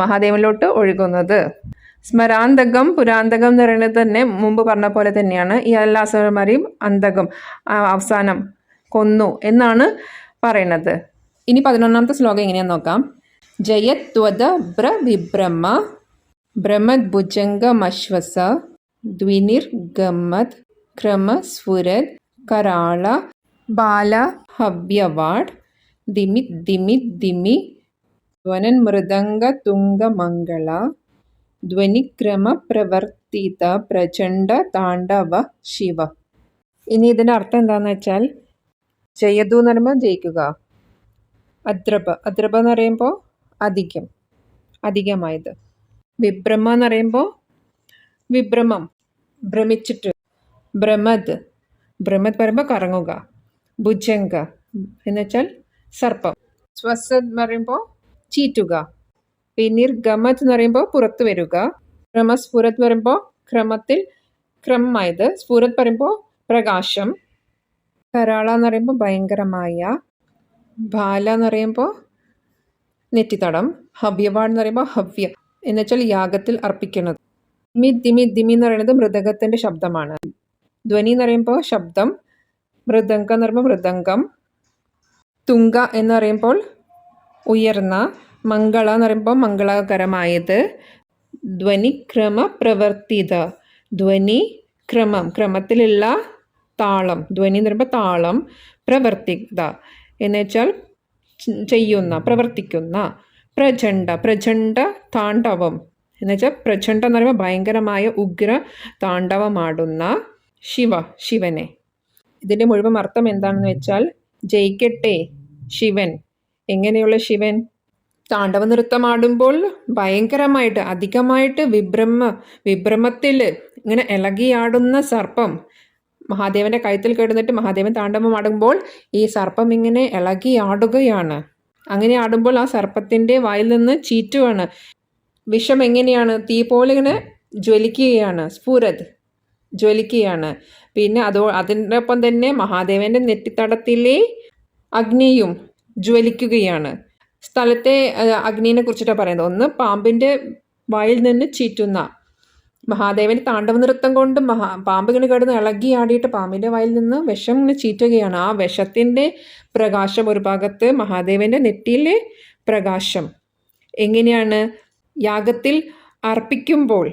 മഹാദേവനിലോട്ട് ഒഴുകുന്നത്. സ്മരാന്തകം പുരാന്തകം എന്ന് പറയുന്നത് തന്നെ മുമ്പ് പറഞ്ഞ പോലെ തന്നെയാണ്. ഈ എല്ലാ അസുരന്മാരെയും അന്തകം, അവസാനം കൊന്നു എന്നാണ് പറയുന്നത്. ഇനി 11ാമത്തെ ശ്ലോകം എങ്ങനെയാന്ന് നോക്കാം. ജയത്വത വിഭ്രമ ഭ്രമദ് ഭുജംഗമശ്വസ ദ്വിനിർഗമത് ക്രമസ്ഫുരത് കരാള ബാല ഹവ്യവാഡ് ദിമിത് ദിമിത് ദിമി ധ്വനൻ മൃദംഗ തുംഗമംഗള ധ്വനിക്രമ പ്രവർത്തിത പ്രചണ്ഡ താണ്ഡവ ശിവ. ഇനി ഇതിൻ്റെ അർത്ഥം എന്താണെന്ന് വെച്ചാൽ, ജയതു എന്ന് പറയുമ്പോൾ ജയിക്കുക, അദ്രഭ എന്ന് പറയുമ്പോൾ അധികമായത്, വിഭ്രമ എന്ന് പറയുമ്പോൾ വിഭ്രമം, ഭ്രമിച്ചിട്ട്, ഭ്രമദ് പറയുമ്പോൾ കറങ്ങുക, ഭുജംഗ എന്ന് വെച്ചാൽ സർപ്പം, സ്വസദ് എന്ന് പറയുമ്പോൾ ചീറ്റുക, പിന്നിർഗമത് എന്ന് പറയുമ്പോൾ പുറത്തു വരിക, ക്രമസ്ഫുരത് എന്ന് പറയുമ്പോൾ ക്രമത്തിൽ ക്രമമായത്, സ്ഫുരത് പറയുമ്പോൾ പ്രകാശം, കരാള എന്ന് പറയുമ്പോൾ ഭയങ്കരമായ, ബാല എന്ന് പറയുമ്പോൾ നെറ്റിത്തടം, ഹവ്യവാഡ് എന്ന് പറയുമ്പോൾ ഹവ്യ എന്ന് വെച്ചാൽ യാഗത്തിൽ അർപ്പിക്കുന്നത്. ദിമി എന്ന് പറയുന്നത് മൃദംഗത്തിൻ്റെ ശബ്ദമാണ്. ധ്വനി എന്ന് പറയുമ്പോൾ ശബ്ദം, മൃദംഗം എന്ന് പറയുമ്പോൾ മൃദംഗം, തുങ്ക എന്ന് പറയുമ്പോൾ ഉയർന്ന, മംഗള എന്ന് പറയുമ്പോൾ മംഗളകരമായത്, ധ്വനിക്രമ പ്രവർത്തിത, ധ്വനി ക്രമത്തിലുള്ള താളം, ധ്വനി എന്ന് പറയുമ്പോൾ താളം, പ്രവർത്തിത എന്ന് വെച്ചാൽ ചെയ്യുന്ന, പ്രവർത്തിക്കുന്ന, പ്രചണ്ഡ താണ്ഡവം എന്ന് വെച്ചാൽ പ്രചണ്ഡ എന്ന് പറയുമ്പോൾ ഭയങ്കരമായ ഉഗ്ര താണ്ഡവമാടുന്ന ശിവനെ. ഇതിൻ്റെ മുഴുവൻ അർത്ഥം എന്താണെന്ന് വെച്ചാൽ ജയിക്കട്ടെ ശിവൻ. എങ്ങനെയുള്ള ശിവൻ? താണ്ഡവ നൃത്തമാടുമ്പോൾ ഭയങ്കരമായിട്ട് അധികമായിട്ട് വിഭ്രമത്തിൽ ഇങ്ങനെ ഇളകിയാടുന്ന സർപ്പം മഹാദേവൻ്റെ കഴുത്തിൽ കിടന്നിട്ട് മഹാദേവൻ താണ്ഡവമാടുമ്പോൾ ഈ സർപ്പം ഇങ്ങനെ ഇളകിയാടുകയാണ്. അങ്ങനെ ആടുമ്പോൾ ആ സർപ്പത്തിൻ്റെ വായിൽ നിന്ന് ചീറ്റുകയാണ്. വിഷം എങ്ങനെയാണ്? തീ പോലെ ഇങ്ങനെ ജ്വലിക്കുകയാണ്, ജ്വലിക്കുകയാണ്. പിന്നെ അതിൻ്റെ ഒപ്പം തന്നെ മഹാദേവൻ്റെ നെറ്റിത്തടത്തിലെ അഗ്നിയും ജ്വലിക്കുകയാണ്. സ്ഥലത്തെ അഗ്നിനെ കുറിച്ചിട്ടാണ് പറയുന്നത്. ഒന്ന് പാമ്പിൻ്റെ വായിൽ നിന്ന് ചീറ്റുന്ന, മഹാദേവൻ താണ്ഡവ നൃത്തം കൊണ്ട് പാമ്പ് ഇങ്ങനെ കിടന്ന് ഇളകി ആടിയിട്ട് പാമ്പിൻ്റെ വായിൽ നിന്ന് വിഷം ഇങ്ങനെ ചീറ്റുകയാണ്. ആ വിഷത്തിൻ്റെ പ്രകാശം ഒരു ഭാഗത്ത്, മഹാദേവൻ്റെ നെറ്റിയിലെ പ്രകാശം എങ്ങനെയാണ്? യാഗത്തിൽ അർപ്പിക്കുമ്പോൾ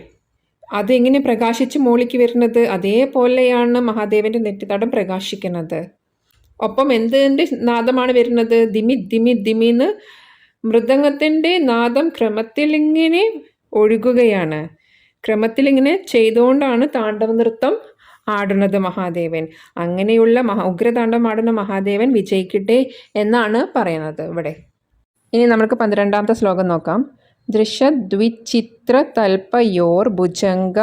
അതെങ്ങനെ പ്രകാശിച്ച് മോളിക്ക് വരുന്നത്? അതേപോലെയാണ് മഹാദേവൻ്റെ നെറ്റിത്തടം പ്രകാശിക്കുന്നത്. ഒപ്പം എന്തിൻ്റെ നാദമാണ് വരുന്നത്? ദിമിന്ന് മൃദംഗത്തിൻ്റെ നാദം ക്രമത്തിലിങ്ങനെ ഒഴുകുകയാണ്. ക്രമത്തിലിങ്ങനെ ചെയ്തുകൊണ്ടാണ് താണ്ഡവ നൃത്തം ആടുന്നത് മഹാദേവൻ. അങ്ങനെയുള്ള ഉഗ്രതാണ്ഡവം ആടുന്ന മഹാദേവൻ വിജയിക്കട്ടെ എന്നാണ് പറയുന്നത് ഇവിടെ. ഇനി നമുക്ക് 12ാമത്തെ ശ്ലോകം നോക്കാം. ദൃശദ്വിചിത്ര തൽപയോർ ഭുജംഗ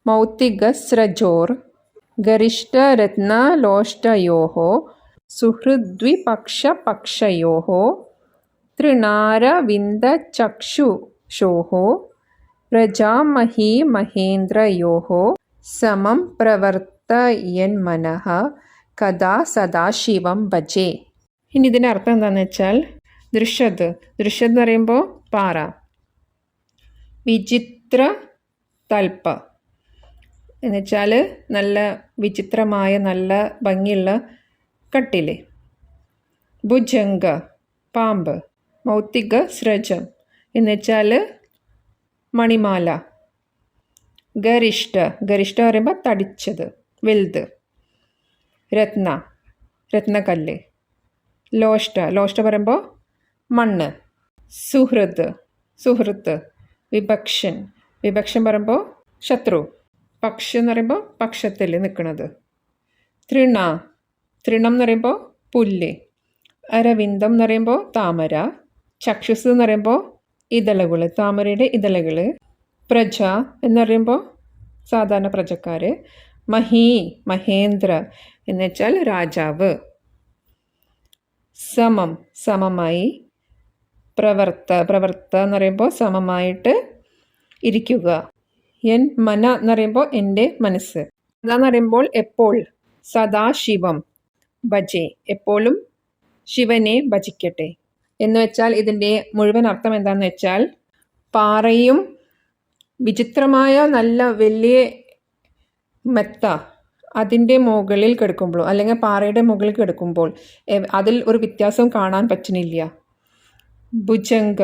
മൗത്തികസ്രജോർ ഗരിഷ്ഠ രത്നലോഷ്ടയോഃ സുഹൃദ്വിപക്ഷപക്ഷയോഃ തൃണാരവിന്ദചക്ഷുഷോഃ പ്രജാമഹീ മഹേന്ദ്രയോഃ സമം പ്രവർത്തയന്മനഃ കഥാ സദാശിവം ഭജേ. ഇനി ഇതിൻ്റെ അർത്ഥം എന്താണെന്ന് വെച്ചാൽ ദൃശ്യത് എന്ന് പറയുമ്പോൾ പാറ, വിചിത്ര തൽപ്പ എന്ന് വെച്ചാൽ നല്ല വിചിത്രമായ നല്ല ഭംഗിയുള്ള കട്ടിൽ, ഭുജംഗ പാമ്പ്, മൗത്തിക സ്രജം എന്ന് വെച്ചാൽ മണിമാല, ഗരിഷ്ഠ പറയുമ്പോൾ തടിച്ചത് വലുത്, രത്നക്കല്ല്, ലോഷ്ട പറയുമ്പോൾ മണ്ണ്, സുഹൃത്ത്, വിപക്ഷൻ പറയുമ്പോൾ ശത്രു, പക്ഷം എന്ന് പറയുമ്പോൾ പക്ഷത്തിൽ നിൽക്കുന്നത്, തൃണം എന്ന് പറയുമ്പോൾ പുല്ല്, അരവിന്ദം എന്ന് പറയുമ്പോൾ താമര, ചക്ഷുസ് എന്ന് പറയുമ്പോൾ ഇതളുകൾ, താമരയുടെ ഇതളുകൾ, പ്രജ എന്ന് പറയുമ്പോൾ സാധാരണ പ്രജക്കാർ, മഹേന്ദ്ര എന്ന് വെച്ചാൽ രാജാവ്, സമമായി, പ്രവർത്ത എന്ന് പറയുമ്പോൾ സമമായിട്ട് ഇരിക്കുക, മന എന്ന് പറയുമ്പോൾ എൻ്റെ മനസ്സ്, അതാന്ന് പറയുമ്പോൾ എപ്പോൾ, സദാശിവം ഭജേ എപ്പോഴും ശിവനെ ഭജിക്കട്ടെ എന്ന് വെച്ചാൽ ഇതിൻ്റെ മുഴുവൻ അർത്ഥം എന്താണെന്ന് വെച്ചാൽ പാറയും വിചിത്രമായ നല്ല വലിയ മെത്ത അതിൻ്റെ മുകളിൽ കിടക്കുമ്പോഴോ അല്ലെങ്കിൽ പാറയുടെ മുകളിൽ കിടക്കുമ്പോൾ അതിൽ ഒരു വ്യത്യാസം കാണാൻ പറ്റുന്നില്ല. ഭുജംഗ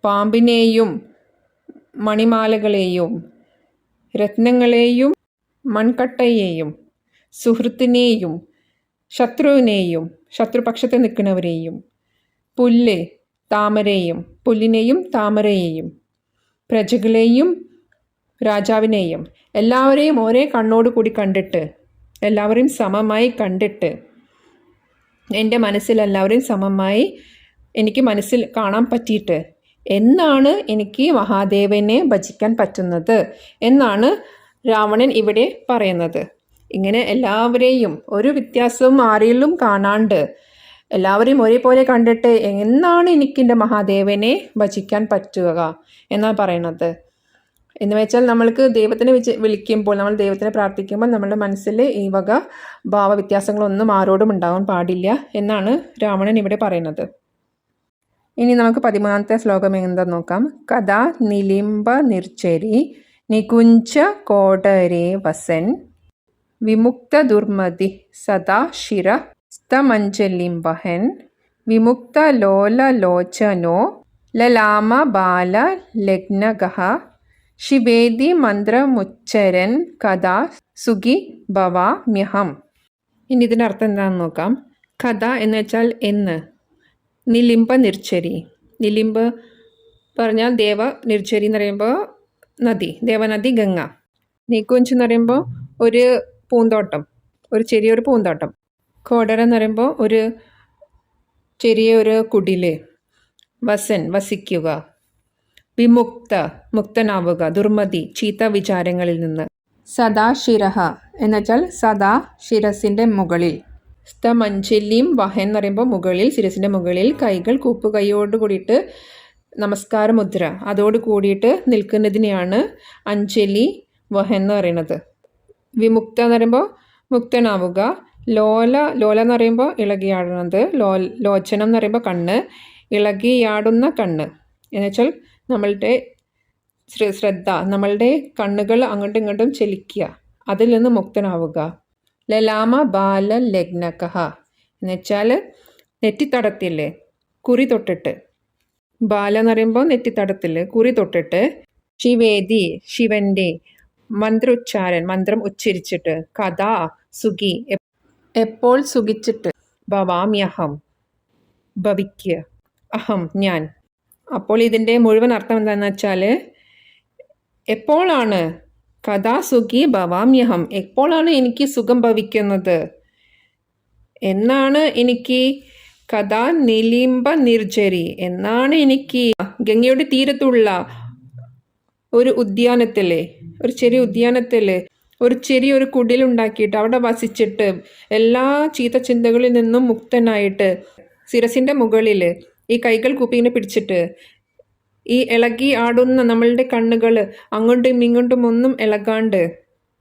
പാമ്പിനെയും മണിമാലകളെയും രത്നങ്ങളെയും മൺകട്ടയെയും സുഹൃത്തിനെയും ശത്രുവിനെയും ശത്രുപക്ഷത്ത് നിൽക്കുന്നവരെയും, പുല്ല് പുല്ലിനെയും താമരയെയും, പ്രജകളെയും രാജാവിനെയും എല്ലാവരെയും ഒരേ കണ്ണോട് കൂടി കണ്ടിട്ട്, എല്ലാവരെയും സമമായി കണ്ടിട്ട്, എൻ്റെ മനസ്സിൽ എല്ലാവരെയും സമമായി എനിക്ക് മനസ്സിൽ കാണാൻ പറ്റിയിട്ട് എന്നാണ് എനിക്ക് മഹാദേവനെ ഭജിക്കാൻ പറ്റുന്നത് എന്നാണ് രാവണൻ ഇവിടെ പറയുന്നത്. ഇങ്ങനെ എല്ലാവരെയും ഒരു വ്യത്യാസവും ആരെയും കാണാണ്ട് എല്ലാവരെയും ഒരേപോലെ കണ്ടിട്ട് എന്നാണ് എനിക്കെൻ്റെ മഹാദേവനെ ഭജിക്കാൻ പറ്റുക എന്നാണ് പറയുന്നത്. എന്ന് വെച്ചാൽ നമ്മൾക്ക് ദൈവത്തിനെ വിളിക്കുമ്പോൾ, നമ്മൾ ദൈവത്തിനെ പ്രാർത്ഥിക്കുമ്പോൾ നമ്മുടെ മനസ്സിൽ ഈ വക ഭാവവ്യത്യാസങ്ങളൊന്നും ആരോടും ഉണ്ടാവാൻ പാടില്ല എന്നാണ് രാവണൻ ഇവിടെ പറയുന്നത്. ഇനി നമുക്ക് 13ാമത്തെ ശ്ലോകം എന്താ നോക്കാം. കഥാ നിലിംബ നിർച്ചരി നികുഞ്ച കോടരേ വസൻ വിമുക്തദുർമതി സദാ ശിര സ്തമഞ്ജലിം വഹൻ വിമുക്തലോലലോചനോ ലലാമ ബാല ലഗ്നഗഃ ശിവേതി മന്ത്രമുച്ചരൻ കഥാ സുഖി ഭവാമ്യഹം. ഇനി ഇതിൻ്റെ അർത്ഥം എന്താണെന്ന് നോക്കാം. കഥ എന്ന് വെച്ചാൽ എന്ന്. നിലിംബ നിർച്ചരി. നിലിംബ് പറഞ്ഞാൽ ദേവ നിർച്ചരി എന്ന് പറയുമ്പോൾ നദി, ദേവനദി ഗംഗ. നികുഞ്ച് എന്ന് പറയുമ്പോൾ ഒരു പൂന്തോട്ടം, ഒരു ചെറിയൊരു പൂന്തോട്ടം. കോടര എന്ന് പറയുമ്പോൾ ഒരു ചെറിയൊരു കുടില്. വസൻ വസിക്കുക. വിമുക്ത മുക്തനാവുക. ദുർമതി ചീത്ത വിചാരങ്ങളിൽ നിന്ന്. സദാ ശിരഹ എന്ന് വെച്ചാൽ സദാ ശിരസിൻ്റെ മുകളിൽ. സ്തമഞ്ജലിം വഹൻ എന്ന് പറയുമ്പോൾ മുകളിൽ, ശിരസിൻ്റെ മുകളിൽ കൈകൾ കൂപ്പുകൈയോട് കൂടിയിട്ട് നമസ്കാര മുദ്ര അതോട് കൂടിയിട്ട് നിൽക്കുന്നതിനെയാണ് അഞ്ജലി വഹൻ എന്ന് പറയുന്നത്. വിമുക്ത എന്ന് പറയുമ്പോൾ മുക്തനാവുക. ലോല എന്ന് പറയുമ്പോൾ ഇളകിയാടുന്നത്. ലോചനം എന്ന് പറയുമ്പോൾ കണ്ണ്, ഇളകിയാടുന്ന കണ്ണ് എന്ന് വെച്ചാൽ നമ്മളുടെ ശ്രദ്ധ, നമ്മളുടെ കണ്ണുകൾ അങ്ങോട്ടും ഇങ്ങോട്ടും ചലിക്കുക, അതിൽ നിന്ന് മുക്തനാവുക. ലലാമ ബാല ലഗ്നകഃ എന്ന് വെച്ചാൽ നെറ്റിത്തടത്തില്ലേ, കുറി തൊട്ടിട്ട്. ബാല എന്ന് പറയുമ്പോൾ നെറ്റിത്തടത്തിൽ കുറി തൊട്ടിട്ട്. ശിവേദി ശിവന്റെ മന്ത്രോച്ചാരൻ മന്ത്രം ഉച്ചരിച്ചിട്ട്. കഥാ സുഖി എപ്പോൾ സുഖിച്ചിട്ട്. ഭവാമ്യഹം ഭവിക്കുക. അഹം ഞാൻ. അപ്പോൾ ഇതിൻ്റെ മുഴുവൻ അർത്ഥം എന്താണെന്ന് വെച്ചാൽ എപ്പോഴാണ് കഥാ സുഖി ഭവാമ്യഹം, എപ്പോഴാണ് എനിക്ക് സുഖം ഭവിക്കുന്നത്, എന്നാണ് എനിക്ക് കഥാ നിലിംബ നിർജരി, എന്നാണ് എനിക്ക് ഗംഗയുടെ തീരത്തുള്ള ഒരു ഉദ്യാനത്തിൽ, ഒരു ചെറിയ ഉദ്യാനത്തിൽ ഒരു ചെറിയൊരു കുടിലുണ്ടാക്കിയിട്ട് അവിടെ വസിച്ചിട്ട് എല്ലാ ചീത്ത ചിന്തകളിൽ നിന്നും മുക്തനായിട്ട് ശിരസിൻ്റെ മുകളിൽ ഈ കൈകൾ കൂപ്പിങ്ങനെ പിടിച്ചിട്ട് ഈ ഇളകി ആടുന്ന നമ്മളുടെ കണ്ണുകൾ അങ്ങോട്ടും ഇങ്ങോട്ടും ഒന്നും ഇളകാണ്ട്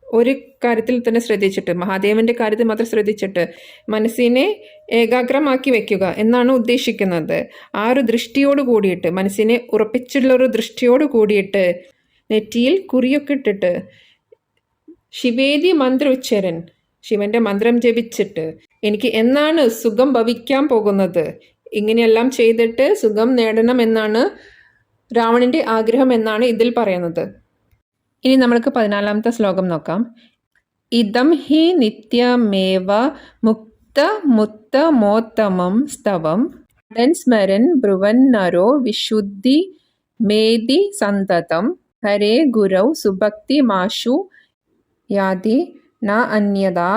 ഒരു കാര്യത്തിൽ തന്നെ ശ്രദ്ധിച്ചിട്ട്, മഹാദേവൻ്റെ കാര്യത്തിൽ മാത്രം ശ്രദ്ധിച്ചിട്ട് മനസ്സിനെ ഏകാഗ്രമാക്കി വെക്കുക എന്നാണ് ഉദ്ദേശിക്കുന്നത്. ആ ഒരു ദൃഷ്ടിയോട് കൂടിയിട്ട്, മനസ്സിനെ ഉറപ്പിച്ചുള്ളൊരു ദൃഷ്ടിയോട് കൂടിയിട്ട് നെറ്റിയിൽ കുറിയൊക്കെ ഇട്ടിട്ട് ശിവേദി മന്ത്ര ഉച്ചരൻ, ശിവന്റെ മന്ത്രം ജപിച്ചിട്ട് എനിക്ക് എന്നാണ് സുഖം ഭവിക്കാൻ പോകുന്നത്, ഇങ്ങനെയെല്ലാം ചെയ്തിട്ട് സുഖം നേടണം എന്നാണ് രാവണന്റെ ആഗ്രഹം എന്നാണ് ഇതിൽ പറയുന്നത്. ഇനി നമ്മൾക്ക് 14ാമത്തെ ശ്ലോകം നോക്കാം. ഇദം ഹി നിത്യമേവ മുക്തമുത്തമോത്തമം സ്തവം സ്മരൻ ബ്രുവന്നരോ വിശുദ്ധി മേദി സന്തതം ഹരേ ഗുരൗ സുഭക്തി മാശു യാതി ന അന്യതാ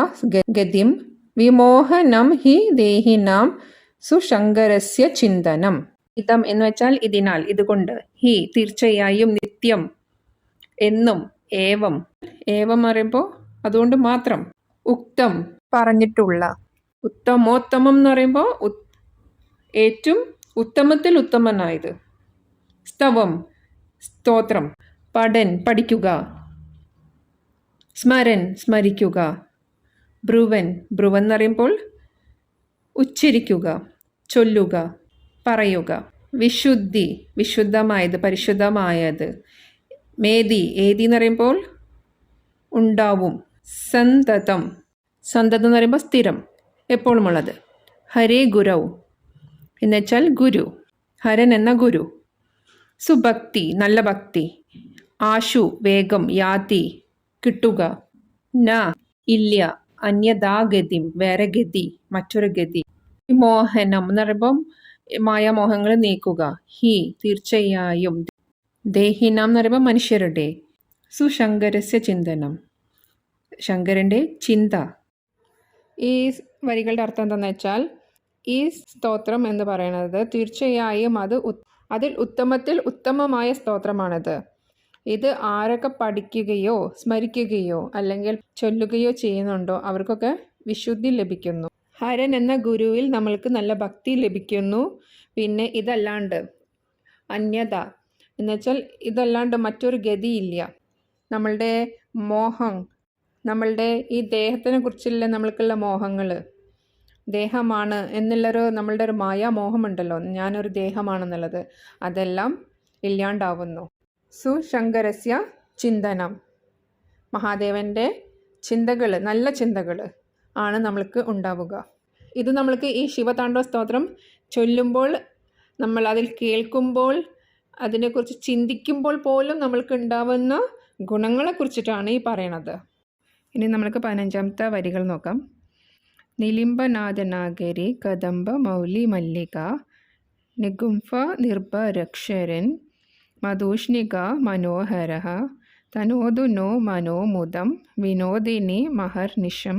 ഗതിം വിമോഹനം ഹി ദേഹിനാം സുശങ്കരസ്യ ചിന്തനം. ഇതം എന്ന് വെച്ചാൽ ഇതിനാൽ, ഇതുകൊണ്ട്, ഹി തീർച്ചയായും, നിത്യം എന്നും, ഏവം ഏവം പറയുമ്പോൾ അതുകൊണ്ട് മാത്രം, ഉക്തം പറഞ്ഞിട്ടുള്ള, ഉത്തമോത്തമം എന്ന് പറയുമ്പോൾ ഏറ്റവും ഉത്തമത്തിൽ ഉത്തമനായത്, സ്തവം സ്തോത്രം, പഠൻ പഠിക്കുക, സ്മരൻ സ്മരിക്കുക, ബ്രുവൻ ബ്രുവൻ എന്ന് പറയുമ്പോൾ ഉച്ചരിക്കുക, ചൊല്ലുക, പറയുക, വിശുദ്ധി വിശുദ്ധമായത് പരിശുദ്ധമായത്, മേദി ഏതി എന്ന് പറയുമ്പോൾ ഉണ്ടാവും, സന്തതം സന്തതം എന്ന് പറയുമ്പോൾ സ്ഥിരം എപ്പോഴുമുള്ളത്, ഹരേ ഗുരൗ എന്ന് വെച്ചാൽ ഗുരു, ഹരൻ എന്ന ഗുരു, സുഭക്തി നല്ല ഭക്തി, ആശു വേഗം, യാതി കിട്ടുക, ന ഇല്ല, അന്യതാഗതിം വേറെ ഗതി മറ്റൊരു ഗതി, മോഹനം എന്ന് പറയുമ്പം മായാമോഹങ്ങൾ നീക്കുക, ഹി തീർച്ചയായും, ദേഹിനാം എന്ന് പറയുമ്പോൾ മനുഷ്യരുടെ, സുശങ്കരസ്യ ചിന്തനം ശങ്കരൻ്റെ ചിന്ത. ഈ വരികളുടെ അർത്ഥം എന്താണെന്ന് വെച്ചാൽ ഈ സ്തോത്രം എന്ന് പറയുന്നത് തീർച്ചയായും അതിൽ ഉത്തമത്തിൽ ഉത്തമമായ സ്തോത്രമാണിത്. ഇത് ആരൊക്കെ പഠിക്കുകയോ സ്മരിക്കുകയോ അല്ലെങ്കിൽ ചൊല്ലുകയോ ചെയ്യുന്നുണ്ടോ അവർക്കൊക്കെ വിശുദ്ധി ലഭിക്കുന്നു. ഹരൻ എന്ന ഗുരുവിൽ നമ്മൾക്ക് നല്ല ഭക്തി ലഭിക്കുന്നു. പിന്നെ ഇതല്ലാണ്ട് അന്യത എന്ന് വെച്ചാൽ ഇതല്ലാണ്ട് മറ്റൊരു ഗതിയില്ല. നമ്മളുടെ മോഹം, നമ്മളുടെ ഈ ദേഹത്തിനെ കുറിച്ചുള്ള നമ്മൾക്കുള്ള മോഹങ്ങൾ, ദേഹമാണ് എന്നുള്ളൊരു നമ്മളുടെ ഒരു മായാമോഹമുണ്ടല്ലോ, ഞാനൊരു ദേഹമാണെന്നുള്ളത്, അതെല്ലാം ഇല്ലാണ്ടാവുന്നു. സുശങ്കരസ്യ ചിന്തനം. മഹാദേവൻ്റെ ചിന്തകൾ, നല്ല ചിന്തകൾ ആണ് നമ്മൾക്ക് ഉണ്ടാവുക. ഇത് നമ്മൾക്ക് ഈ ശിവതാണ്ഡവ സ്തോത്രം ചൊല്ലുമ്പോൾ, നമ്മൾ അതിൽ കേൾക്കുമ്പോൾ, അതിനെക്കുറിച്ച് ചിന്തിക്കുമ്പോൾ പോലും നമ്മൾക്ക് ഉണ്ടാവുന്ന ഗുണങ്ങളെക്കുറിച്ചിട്ടാണ് ഈ പറയണത്. ഇനി നമ്മൾക്ക് 15ാമത്തെ വരികൾ നോക്കാം. നിലിംബനാഥനാഗരി കദംബ മൗലി മല്ലിക നിഗുംഫ നിർഭരക്ഷരൻ മധുഷ്ണിക മനോഹര തനോതു നോ മനോമുദം വിനോദിനി മഹർനിശം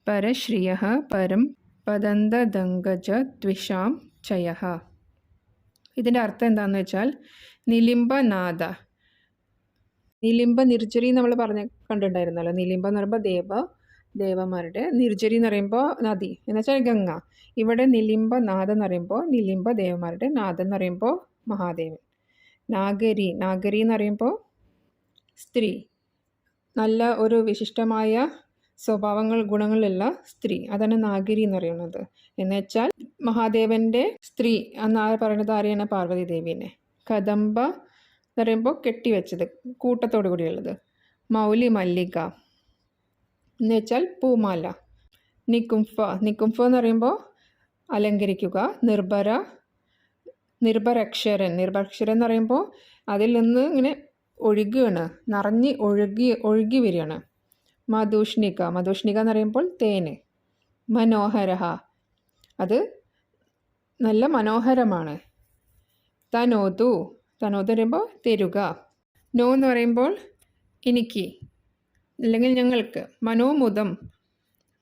പരശ്രിയ പരം പദന്തദംഗജ ദ്വിഷാം ചയ. ഇതിൻ്റെ അർത്ഥം എന്താണെന്ന് വെച്ചാൽ, നിലിംബനാഥ, നിലിംബ നിർജ്ജരി നമ്മൾ കണ്ടിട്ടുണ്ടായിരുന്നല്ലോ. നിലിംബ എന്ന് പറയുമ്പോൾ ദേവന്മാരുടെ, നിർജ്ജരി എന്ന് പറയുമ്പോൾ നദി എന്ന് വെച്ചാൽ ഗംഗ. ഇവിടെ നിലിംബനാഥ എന്ന് പറയുമ്പോൾ നിലിംബ ദേവന്മാരുടെ, നാഥൻ എന്ന് പറയുമ്പോൾ മഹാദേവൻ. നാഗരി, നാഗരി എന്ന് പറയുമ്പോൾ സ്ത്രീ, നല്ല ഒരു വിശിഷ്ടമായ സ്വഭാവങ്ങൾ ഗുണങ്ങളുള്ള സ്ത്രീ, അതാണ് നാഗരി എന്ന് പറയുന്നത്. എന്നുവെച്ചാൽ മഹാദേവൻ്റെ സ്ത്രീ എന്ന് പറയുന്നത് ആരെയാണ്? പാർവതി ദേവീനെ. കദംബ എന്ന് പറയുമ്പോൾ കെട്ടിവെച്ചത്, കൂട്ടത്തോടു കൂടിയുള്ളത്. മൗലി മല്ലിക എന്ന് വെച്ചാൽ പൂമാല. നികുംഫ, നികുംഫ എന്ന് പറയുമ്പോൾ അലങ്കരിക്കുക. നിർഭരക്ഷരൻ, നിർഭരക്ഷരൻ എന്ന് പറയുമ്പോൾ അതിൽ നിന്ന് ഇങ്ങനെ ഒഴുകുകയാണ്, നിറഞ്ഞ് ഒഴുകി വരികയാണ്. മധുഷ്ണിക, മധുഷ്ണിക എന്ന് പറയുമ്പോൾ തേന്. മനോഹര, അത് നല്ല മനോഹരമാണ്. തനോതു, തനോതു പറയുമ്പോൾ തരുക. നോ എന്ന് പറയുമ്പോൾ എനിക്ക് അല്ലെങ്കിൽ ഞങ്ങൾക്ക്. മനോമുദം,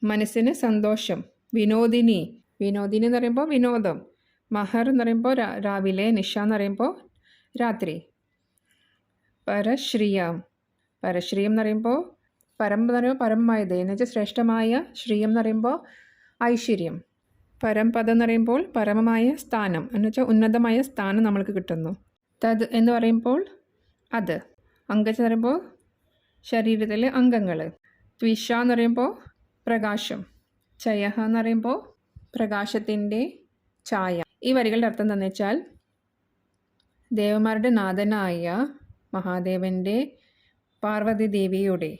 മനസ്സിന് സന്തോഷം. വിനോദിനി, വിനോദിനി എന്ന് പറയുമ്പോൾ വിനോദം. മഹർ എന്ന് പറയുമ്പോൾ രാവിലെ. നിശ എന്ന് പറയുമ്പോൾ രാത്രി. പരശ്രീയം, പരശ്രീയം എന്ന് പറയുമ്പോൾ പരം എന്ന് പറയുമ്പോൾ പരമമായത് എന്ന് വെച്ചാൽ ശ്രേഷ്ഠമായ. ശ്രീയം എന്ന് പറയുമ്പോൾ ഐശ്വര്യം. പരംപദം എന്ന് പറയുമ്പോൾ പരമമായ സ്ഥാനം എന്ന് വെച്ചാൽ ഉന്നതമായ സ്ഥാനം നമ്മൾക്ക് കിട്ടുന്നു. തത് എന്ന് പറയുമ്പോൾ അത്. അംഗജ എന്ന് പറയുമ്പോൾ ശരീരത്തിലെ അംഗങ്ങൾ. ദ്വിഷ എന്ന് പറയുമ്പോൾ പ്രകാശം. ചയ എന്ന് പറയുമ്പോൾ പ്രകാശത്തിൻ്റെ ഛായ. ഈ വരികളുടെ അർത്ഥം എന്താണെന്ന് വെച്ചാൽ, ദേവന്മാരുടെ നാഥനായ മഹാദേവൻ്റെ പാർവതി ദേവിയുടെ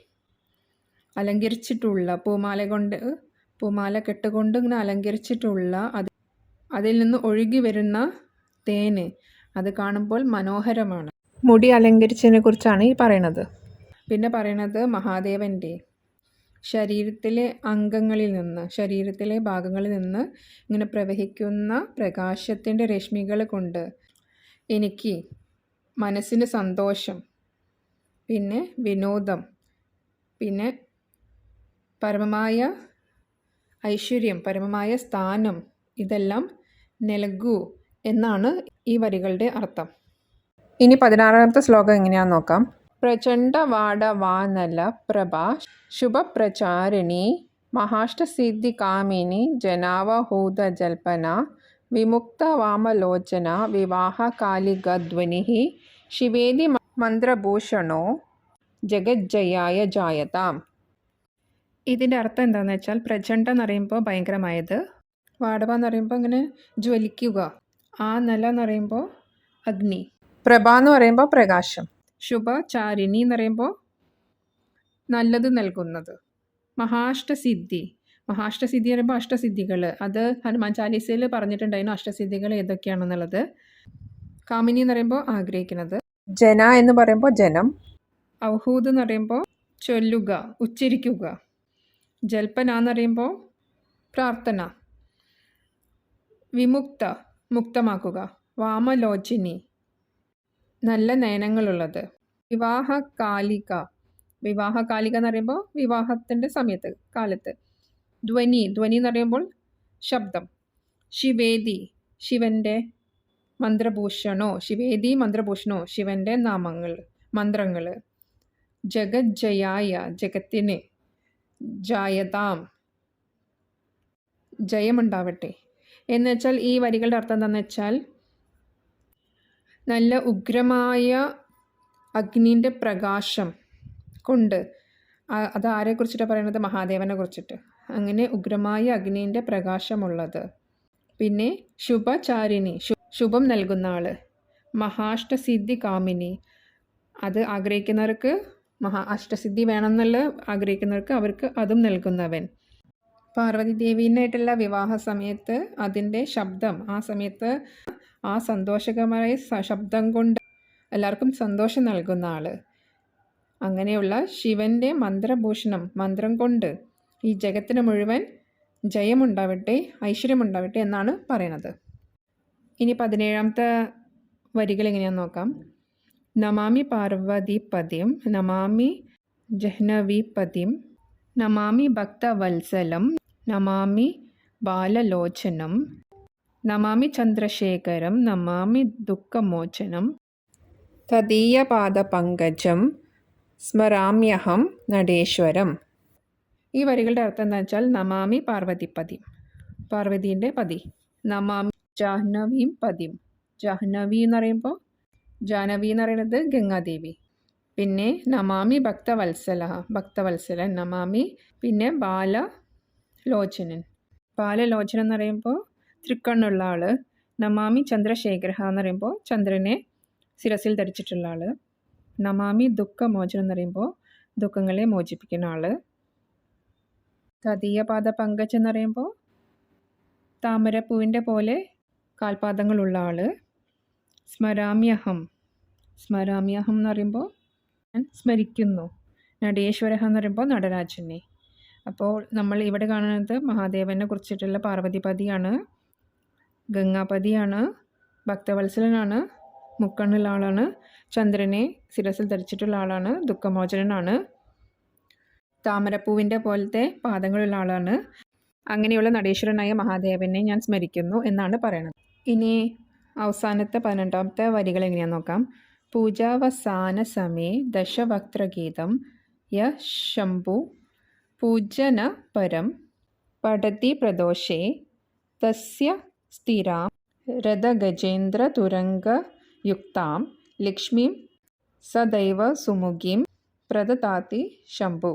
അലങ്കരിച്ചിട്ടുള്ള പൂമാല കെട്ടുകൊണ്ട് ഇങ്ങനെ അലങ്കരിച്ചിട്ടുള്ള അതിൽ നിന്ന് ഒഴുകി വരുന്ന തേന്, അത് കാണുമ്പോൾ മനോഹരമാണ്. മുടി അലങ്കരിച്ചതിനെ കുറിച്ചാണ് ഈ പറയണത്. പിന്നെ പറയണത് മഹാദേവൻ്റെ ശരീരത്തിലെ അംഗങ്ങളിൽ നിന്ന്, ശരീരത്തിലെ ഭാഗങ്ങളിൽ നിന്ന് ഇങ്ങനെ പ്രവഹിക്കുന്ന പ്രകാശത്തിൻ്റെ രശ്മികൾ കൊണ്ട് എനിക്ക് മനസ്സിന് സന്തോഷം, പിന്നെ വിനോദം, പിന്നെ പരമമായ ഐശ്വര്യം, പരമമായ സ്ഥാനം, ഇതെല്ലാം നൽകൂ എന്നാണ് ഈ വരികളുടെ അർത്ഥം. ഇനി 16ാമത്തെ ശ്ലോകം എങ്ങനെയാണെന്ന് നോക്കാം. പ്രചണ്ഡ വാടവാനല പ്രഭ ശുഭപ്രചാരിണി മഹാഷ്ടസിദ്ധി കാമിനി ജനാവഹൂത ജൽപന വിമുക്ത വാമലോചന വിവാഹ കാലികധ്വനി ശിവേദി മന്ത്രഭൂഷണോ ജഗജ്ജയായ ജായതാം. ഇതിൻ്റെ അർത്ഥം എന്താണെന്ന് വെച്ചാൽ, പ്രചണ്ഡ എന്ന് പറയുമ്പോൾ ഭയങ്കരമായത്, വാടവ എന്ന് പറയുമ്പോൾ ഇങ്ങനെ ജ്വലിക്കുക, ആ നില എന്ന് പറയുമ്പോൾ അഗ്നി, പ്രഭ എന്ന് പറയുമ്പോൾ പ്രകാശം, ശുഭചാരിണി എന്ന് പറയുമ്പോൾ നല്ലത് നൽകുന്നത്, മഹാഷ്ടസിദ്ധി, മഹാഷ്ടസിദ്ധി പറയുമ്പോൾ അഷ്ടസിദ്ധികൾ, അത് ഹനുമാൻ ചാലീസയിൽ പറഞ്ഞിട്ടുണ്ടായിരുന്നു അഷ്ടസിദ്ധികൾ ഏതൊക്കെയാണെന്നുള്ളത്. കാമിനി എന്ന് പറയുമ്പോൾ ആഗ്രഹിക്കുന്നത്, ജന എന്ന് പറയുമ്പോൾ ജനം, ഔഹൂദ് എന്ന് പറയുമ്പോൾ ചൊല്ലുക, ഉച്ചരിക്കുക, ജൽപ്പന എന്ന് പറയുമ്പോൾ പ്രാർത്ഥന, വിമുക്ത മുക്തമാക്കുക, വാമലോചിനി നല്ല നയനങ്ങളുള്ളത്, വിവാഹകാലിക, വിവാഹകാലിക എന്ന് പറയുമ്പോൾ വിവാഹത്തിൻ്റെ സമയത്ത് കാലത്ത്, ധ്വനി, ധ്വനി എന്ന് പറയുമ്പോൾ ശബ്ദം, ശിവേദി ശിവൻ്റെ മന്ത്രഭൂഷണോ, ശിവേദി മന്ത്രഭൂഷണോ ശിവൻ്റെ നാമങ്ങൾ മന്ത്രങ്ങൾ, ജഗജ്ജയായ ജഗത്തിന്, ജായതാം ജയമുണ്ടാവട്ടെ എന്ന് വെച്ചാൽ, ഈ വരികളുടെ അർത്ഥം എന്താണെന്ന് വെച്ചാൽ, നല്ല ഉഗ്രമായ അഗ്നിൻ്റെ പ്രകാശം കൊണ്ട്, അത് ആരെക്കുറിച്ചിട്ടാണ് പറയുന്നത്? മഹാദേവനെ കുറിച്ചിട്ട്. അങ്ങനെ ഉഗ്രമായ അഗ്നിൻ്റെ പ്രകാശമുള്ളത്. പിന്നെ ശുഭചാരിണി ശുഭം നൽകുന്ന ആൾ, മഹാഷ്ടസിദ്ധി കാമിനി അത് ആഗ്രഹിക്കുന്നവർക്ക് അഷ്ടസിദ്ധി വേണമെന്നുള്ള ആഗ്രഹിക്കുന്നവർക്ക് അവർക്ക് അതും നൽകുന്നവൻ. പാർവതി ദേവീനായിട്ടുള്ള വിവാഹ സമയത്ത് അതിൻ്റെ ശബ്ദം, ആ സമയത്ത് ആ സന്തോഷകരമായ ശബ്ദം കൊണ്ട് എല്ലാവർക്കും സന്തോഷം നൽകുന്ന ആൾ. അങ്ങനെയുള്ള ശിവൻ്റെ മന്ത്രഭൂഷണം, മന്ത്രം കൊണ്ട് ഈ ജഗത്തിന് മുഴുവൻ ജയമുണ്ടാവട്ടെ, ഐശ്വര്യമുണ്ടാവട്ടെ എന്നാണ് പറയണത്. ഇനി 17ാമത്തെ വരികൾ എങ്ങനെയാണെന്ന് നോക്കാം. നമാമി പാർവതീപതിം നമാമി ജഹ്നവീപതിം നമാമി ഭക്തവത്സലം നമാമി ബാലലോചനം നമാമി ചന്ദ്രശേഖരം നമാമി ദുഃഖമോചനം തദീയപാദപങ്കജം സ്മരാമ്യഹം നടേശ്വരം. ഈ വരികളുടെ അർത്ഥം എന്താ വെച്ചാൽ, നമാമി പാർവതിപതി, പാർവതീൻ്റെ പതി. നമാമി ജാഹ്നവീം പതിം, ജാഹ്നവി എന്ന് പറയുമ്പോൾ ജാഹ്നവി എന്ന് പറയുന്നത് ഗംഗാദേവി. പിന്നെ നമാമി ഭക്തവത്സലൻ നമാമി. പിന്നെ ബാലലോചനൻ, ബാലലോചനൻ എന്ന് പറയുമ്പോൾ തൃക്കണ്ണുള്ള ആൾ. നമാമി ചന്ദ്രശേഖര എന്ന് പറയുമ്പോൾ ചന്ദ്രനെ ശിരസിൽ ധരിച്ചിട്ടുള്ള ആൾ. നമാമി ദുഃഖമോചനം എന്ന് പറയുമ്പോൾ ദുഃഖങ്ങളെ മോചിപ്പിക്കുന്ന ആൾ. തദീയപാദ പങ്കജ് എന്ന് പറയുമ്പോൾ താമരപ്പൂവിൻ്റെ പോലെ കാൽപാദങ്ങളുള്ള ആൾ. സ്മരാമ്യഹം എന്ന് പറയുമ്പോൾ ഞാൻ സ്മരിക്കുന്നു. നടേശ്വര എന്ന് പറയുമ്പോൾ നടരാജനെ. അപ്പോൾ നമ്മൾ ഇവിടെ കാണുന്നത് മഹാദേവനെ കുറിച്ചിട്ടുള്ള പാർവതിപതിയാണ്, ഗംഗാപതിയാണ്, ഭക്തവത്സലനാണ്, മുക്കണ്ണുള്ള ആളാണ്, ചന്ദ്രനെ ശിരസിൽ ധരിച്ചിട്ടുള്ള ആളാണ്, ദുഃഖമോചനനാണ്, താമരപ്പൂവിൻ്റെ പോലത്തെ പാദങ്ങളുള്ള ആളാണ്. അങ്ങനെയുള്ള നടേശ്വരനായ മഹാദേവനെ ഞാൻ സ്മരിക്കുന്നു എന്നാണ് പറയുന്നത്. ഇനി അവസാനത്തെ 12ാമത്തെ വരികൾ എങ്ങനെയാണെന്ന് നോക്കാം. പൂജാവസാന സമേ ദശവക്ത്രഗീതം യ ശംഭു പൂജന പരം പഠതി പ്രദോഷേ തസ്യ സ്ഥിരാം രഥഗജേന്ദ്ര തുരംഗയുക്താം ലക്ഷ്മീം സദൈവ സുമുഖീം പ്രദതാതി ശംഭു.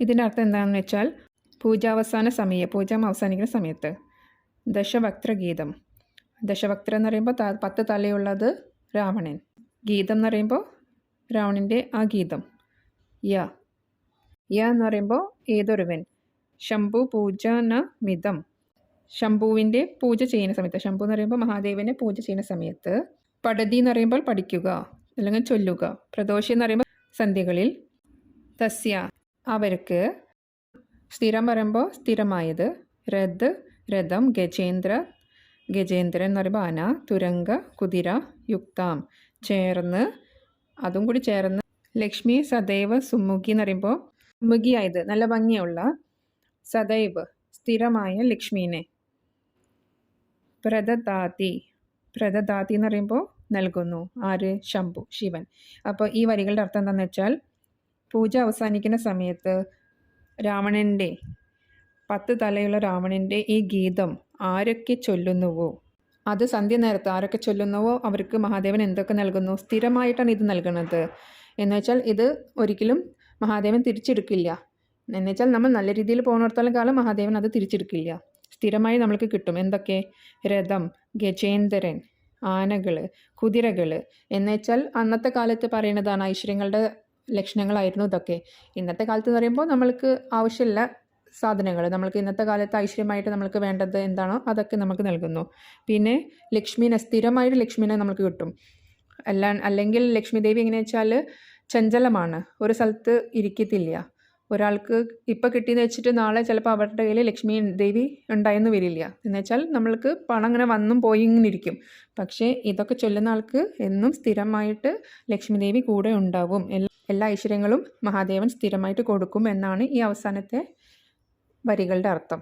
ഇതിനർത്ഥം എന്താണെന്ന് വെച്ചാൽ, പൂജാവസാന സമയം, പൂജ അവസാനിക്കുന്ന സമയത്ത് ദശവക്ത്രഗീതം, ദശവക്ത്ര എന്ന് പറയുമ്പോൾ 10 തലയുള്ളത് രാവണൻ, ഗീതം എന്ന് പറയുമ്പോൾ രാവണൻ്റെ ആ ഗീതം, യ എന്ന് പറയുമ്പോൾ ഏതൊരുവൻ, ശംഭു പൂജന മിതം, ശംഭുവിൻ്റെ പൂജ ചെയ്യുന്ന സമയത്ത്, ശംഭു എന്ന് പറയുമ്പോൾ മഹാദേവനെ പൂജ ചെയ്യുന്ന സമയത്ത്, പഠതി എന്ന് പറയുമ്പോൾ പഠിക്കുക അല്ലെങ്കിൽ ചൊല്ലുക, പ്രദോഷി എന്ന് പറയുമ്പോൾ സന്ധ്യകളിൽ, തസ്യ അവർക്ക്, സ്ഥിരം പറയുമ്പോൾ സ്ഥിരമായത്, രഥം, ഗജേന്ദ്രൻ എന്ന് പറയുമ്പോൾ ആന, തുരങ്ക കുതിര, യുക്താം ചേർന്ന്, അതും കൂടി ചേർന്ന്, ലക്ഷ്മി സദൈവ സുമുഖി എന്ന് പറയുമ്പോൾ സുമുഖിയായത് നല്ല ഭംഗിയുള്ള, സദൈവ് സ്ഥിരമായ ലക്ഷ്മീനെ, പ്രദതാതി എന്ന് പറയുമ്പോൾ നൽകുന്നു, ആര്, ശംഭു ശിവൻ. അപ്പോൾ ഈ വരികളുടെ അർത്ഥം എന്താണെന്ന് വെച്ചാൽ, പൂജ അവസാനിക്കുന്ന സമയത്ത് രാവണൻ്റെ 10 തലയുള്ള രാവണൻ്റെ ഈ ഗീതം ആരൊക്കെ ചൊല്ലുന്നുവോ, അത് സന്ധ്യ നേരത്ത് ആരൊക്കെ ചൊല്ലുന്നുവോ അവർക്ക് മഹാദേവൻ എന്തൊക്കെ നൽകുന്നു, സ്ഥിരമായിട്ടാണ് ഇത് നൽകുന്നത്. എന്നുവെച്ചാൽ ഇത് ഒരിക്കലും മഹാദേവൻ തിരിച്ചെടുക്കില്ല. എന്നുവെച്ചാൽ നമ്മൾ നല്ല രീതിയിൽ പോകുന്നിടത്തോളം കാലം മഹാദേവൻ അത് തിരിച്ചെടുക്കില്ല. സ്ഥിരമായി നമ്മൾക്ക് കിട്ടും. എന്തൊക്കെ? രഥം, ഗജേന്ദ്രൻ, ആനകൾ, കുതിരകൾ. എന്നുവെച്ചാൽ അന്നത്തെ കാലത്ത് പറയുന്നതാണ് ഐശ്വര്യങ്ങളുടെ ലക്ഷണങ്ങളായിരുന്നു ഇതൊക്കെ. ഇന്നത്തെ കാലത്ത് എന്ന് പറയുമ്പോൾ നമ്മൾക്ക് ആവശ്യമില്ല സാധനങ്ങൾ, നമ്മൾക്ക് ഇന്നത്തെ കാലത്ത് ഐശ്വര്യമായിട്ട് നമ്മൾക്ക് വേണ്ടത് എന്താണോ അതൊക്കെ നമുക്ക് നൽകുന്നു. പിന്നെ ലക്ഷ്മീനെ, സ്ഥിരമായിട്ട് ലക്ഷ്മീനെ നമുക്ക് കിട്ടും. അല്ലെങ്കിൽ ലക്ഷ്മി ദേവി എങ്ങനെയാ വെച്ചാൽ ചഞ്ചലമാണ്, ഒരു സ്ഥലത്ത് ഇരിക്കത്തില്ല. ഒരാൾക്ക് ഇപ്പോൾ കിട്ടിയെന്ന് വെച്ചിട്ട് നാളെ ചിലപ്പോൾ അവരുടെ കയ്യിൽ ലക്ഷ്മി ദേവി ഉണ്ടായെന്ന് വരില്ല. എന്നുവെച്ചാൽ നമ്മൾക്ക് പണം അങ്ങനെ വന്നും പോയി ഇങ്ങനെ ഇരിക്കും. പക്ഷേ ഇതൊക്കെ ചൊല്ലുന്ന ആൾക്ക് എന്നും സ്ഥിരമായിട്ട് ലക്ഷ്മി ദേവി കൂടെ ഉണ്ടാവും. എല്ലാ ഐശ്വര്യങ്ങളും മഹാദേവൻ സ്ഥിരമായിട്ട് കൊടുക്കും എന്നാണ് ഈ അവസാനത്തെ വരികളുടെ അർത്ഥം.